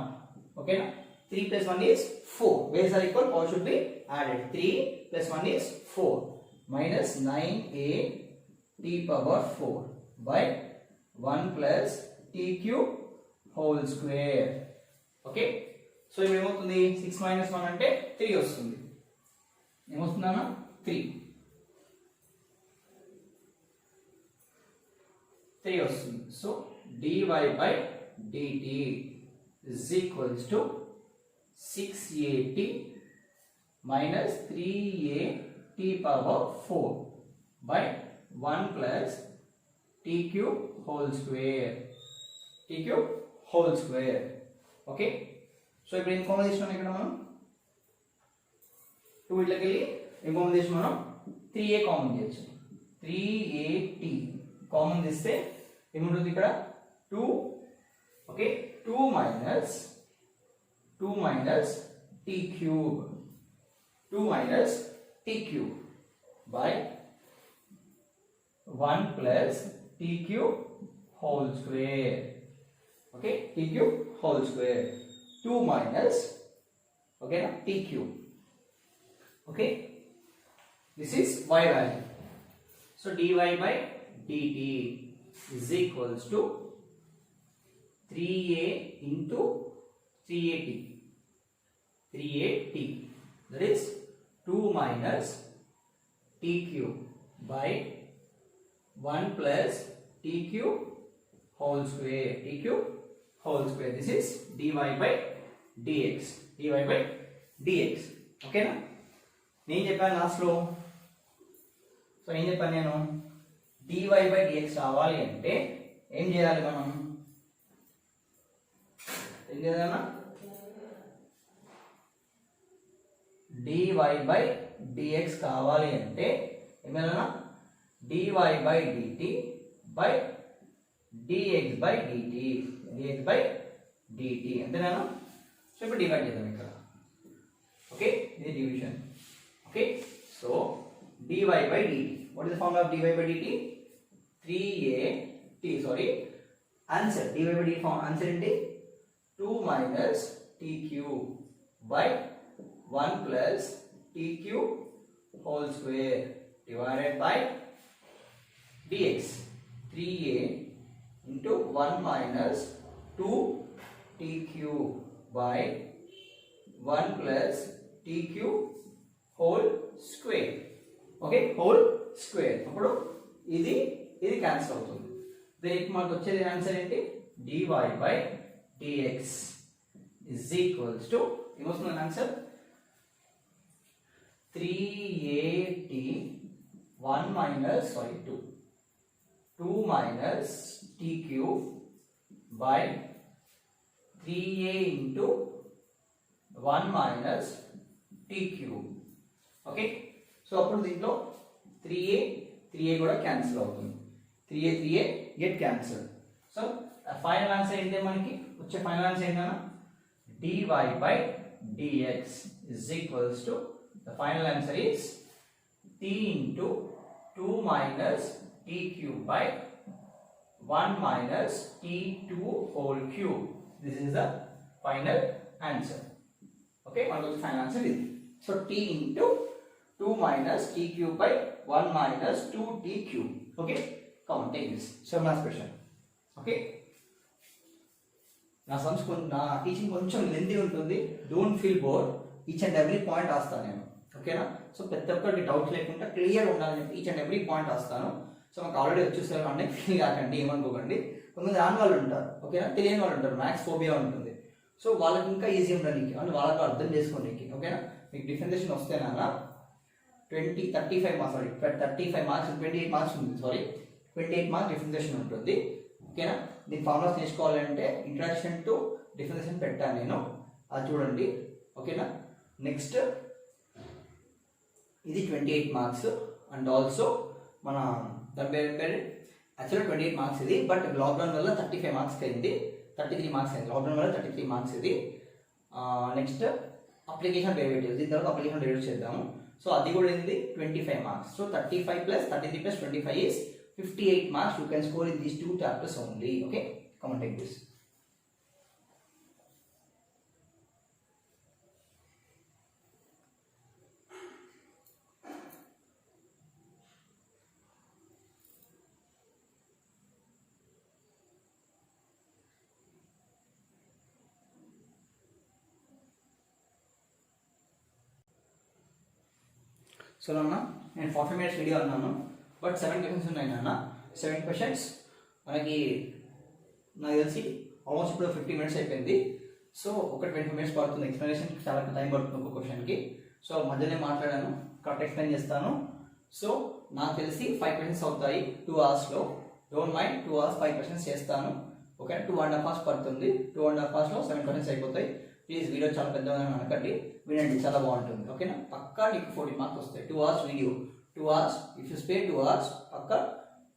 ఓకేనా? 3 plus 1 is 4. Base are equal, power should be added. 3 plus 1 is 4 minus 9a t power 4 by 1 plus t cube whole square. Okay, so ఇప్పుడు ఏమవుతుంది, 6 minus 1 అంటే 3 వస్తుంది. ఏమొస్తుందన్నా 3 వస్తుంది. So dy by dt is equals to 6at minus 3a t power 4 by 1 plus t cube whole square. t cube whole square. Okay, so ఇప్పుడు ఏం common తీసుకున్నాం ఇక్కడ మనం, 2 ఇట్లకి వెళ్ళి ఏం కామన్ తీసి మనం 3a కామన్ చేయొచ్చు. 3at కామన్ తీస్తే ఏముంటుంది ఇక్కడ 2. Okay, 2 minus t cube, 2 minus t cube by 1 plus t cube whole square. Okay, t cube whole square, 2 minus, okay na, t cube. Okay, this is y value. So dy by dt is equals to 3a into 3at, that is 2 minus t cube by 1 plus t cube whole square, t cube whole square. This is dy by dx, dy by dx. Okay na? నేను చెప్పాను లాస్ట్లో, so ఏం చెప్పాను నేను, dy by dx రావాలి అంటే ఏం చేయాలి మనం, ఏం చేయాలన్నా, dy by dx కావాలి అంటే ఏమైనా dy by dt by dx by dt, dx by dt అంతేనా. సో ఇప్పుడు డివైడ్ చేద్దాం ఇక్కడ. ఓకే, ఇది division. Okay, so dy by dt, what is the formula of dy by dt, 3at, sorry, answer dy by dt form answer ఏంటి, 2 minus t cube by 1 plus t cube whole square divided by dx, 3a into 1 minus 2 t cube by 1 plus t cube whole square. Okay, whole square. అప్పుడు ఇది cancel అవుతుంది. దీనికి మనకు వచ్చేది answer ఏంటి, dy by dx is equals to, ఏమొస్తుంది answer, 3at 1 minus, sorry, 2 minus t cube by 3a into 1 minus t cube. Okay, so అప్పుడు దీంట్లో 3a కూడా క్యాన్సిల్ అవుతుంది, 3a get cancel. So final answer ఏంటి మనకి వచ్చే ఫైనల్ ఆన్సర్ ఏంటన్నా dy by dx is equals to the final answer is t into 2 minus t cube by 1 minus t2 whole cube. This is the final answer. Okay, one of the final answer is so t into 2 minus t cube by 1 minus 2t cube. Okay, come on, take this. So last question. Okay, నా teaching కొంచెం lengthy ఉంటుంది, don't feel bore, each and every point రాస్తాను నేను. ఓకేనా? So ప్రతి ఒక్కరికి doubt లేకుండా clear ఉండాలని ఈచ్ అండ్ ఎవ్రీ పాయింట్ రాస్తాను. సో మాకు ఆల్రెడీ వచ్చేసారు అంటే ఫీల్ కాకండి, ఏమనుకోకండి. కొంతమంది రాని వాళ్ళు ఉంటారు, ఓకేనా, తెలియని వాళ్ళు ఉంటారు, మ్యాథ్స్ ఫోబియా ఉంటుంది. సో వాళ్ళకి ఇంకా ఈజీ ఉండడానికి అని వాళ్ళకి అర్థం చేసుకోండి. ఓకేనా? మీకు డిఫరెన్షియేషన్ వస్తేనా 35 మార్క్స్, సారీ 35 మార్క్స్ 28 మార్క్స్ ఉంది, సారీ 28 మార్క్స్ డిఫరెన్షియేషన్ ఉంటుంది. ఓకేనా? దీని ఫార్ములాస్ నేర్చుకోవాలంటే ఇంట్రడక్షన్ టు డిఫరెన్షియేషన్ పెట్టాను నేను, అది చూడండి. ఓకేనా? నెక్స్ట్ ఇది 28 మార్క్స్ అండ్ ఆల్సో మన దాని పేరు యాక్చువల్గా 28 మార్క్స్ ఇది, బట్ లాక్డౌన్ వల్ల 35 మార్క్స్కి అయింది, 33 మార్క్స్ అయింది. లాక్డౌన్ వల్ల 33 మార్క్స్ ఇది. నెక్స్ట్ అప్లికేషన్ డెరివేటివ్స్, దీని తర్వాత అప్లికేషన్ డెరివేటివ్స్ చేద్దాము. సో అది కూడా ఏంది 25 marks. So 35 plus 33 plus 25 is 58 marks you can score in these two chapters only. Okay, come on, take this. So నాన్న నేను 40 minutes వీడియో అన్నాను, బట్ 7 క్వశ్చన్స్ ఉన్నాయి నాన్న. 7 క్వశ్చన్స్ మనకి నాకు తెలిసి ఆల్మోస్ట్ ఇప్పుడు 50 minutes అయిపోయింది. సో ఒక 20 minutes పడుతుంది ఎక్స్ప్లెనేషన్, చాలా టైం పడుతుంది ఒక క్వశ్చన్కి. సో మధ్యలో మాట్లాడాను, కరెక్ట్ ఎక్స్ప్లెయిన్ చేస్తాను. సో నాకు తెలిసి 5 క్వశ్చన్స్ అవుతాయి 2 hours. Don't mind 2 hours 5 questions చేస్తాను. ఓకే, 2.5 hours పడుతుంది. 2.5 hours 7 క్వశ్చన్స్ అయిపోతాయి. ప్లీజ్ వీడియో చాలా పెద్దగా అనకండి, వినండి, చాలా బాగుంటుంది. ఓకేనా? పక్కా నీకు 40 మార్క్స్ వస్తాయి. 2 hours వీడియో, 2 hours, if you spare 2 hours, పక్కా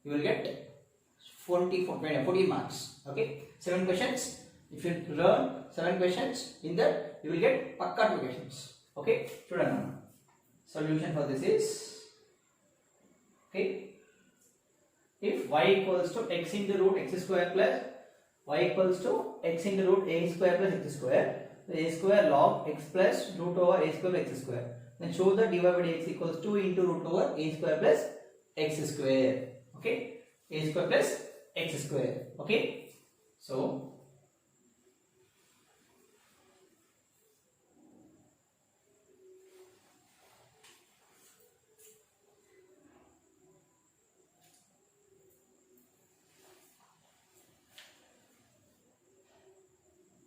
you will get 40 marks. Okay, 7 questions. If you learn 7 questions, in that you will get పక్కా 2 questions. Okay, చూడండి. Solution for this is, okay, if y equals to x into root x square plus y equals to x into root a square plus x square, a square log x plus root over a square x square, then show that dy by dx equals 2 into root over a square plus x square. Okay, a square plus x square. Okay, so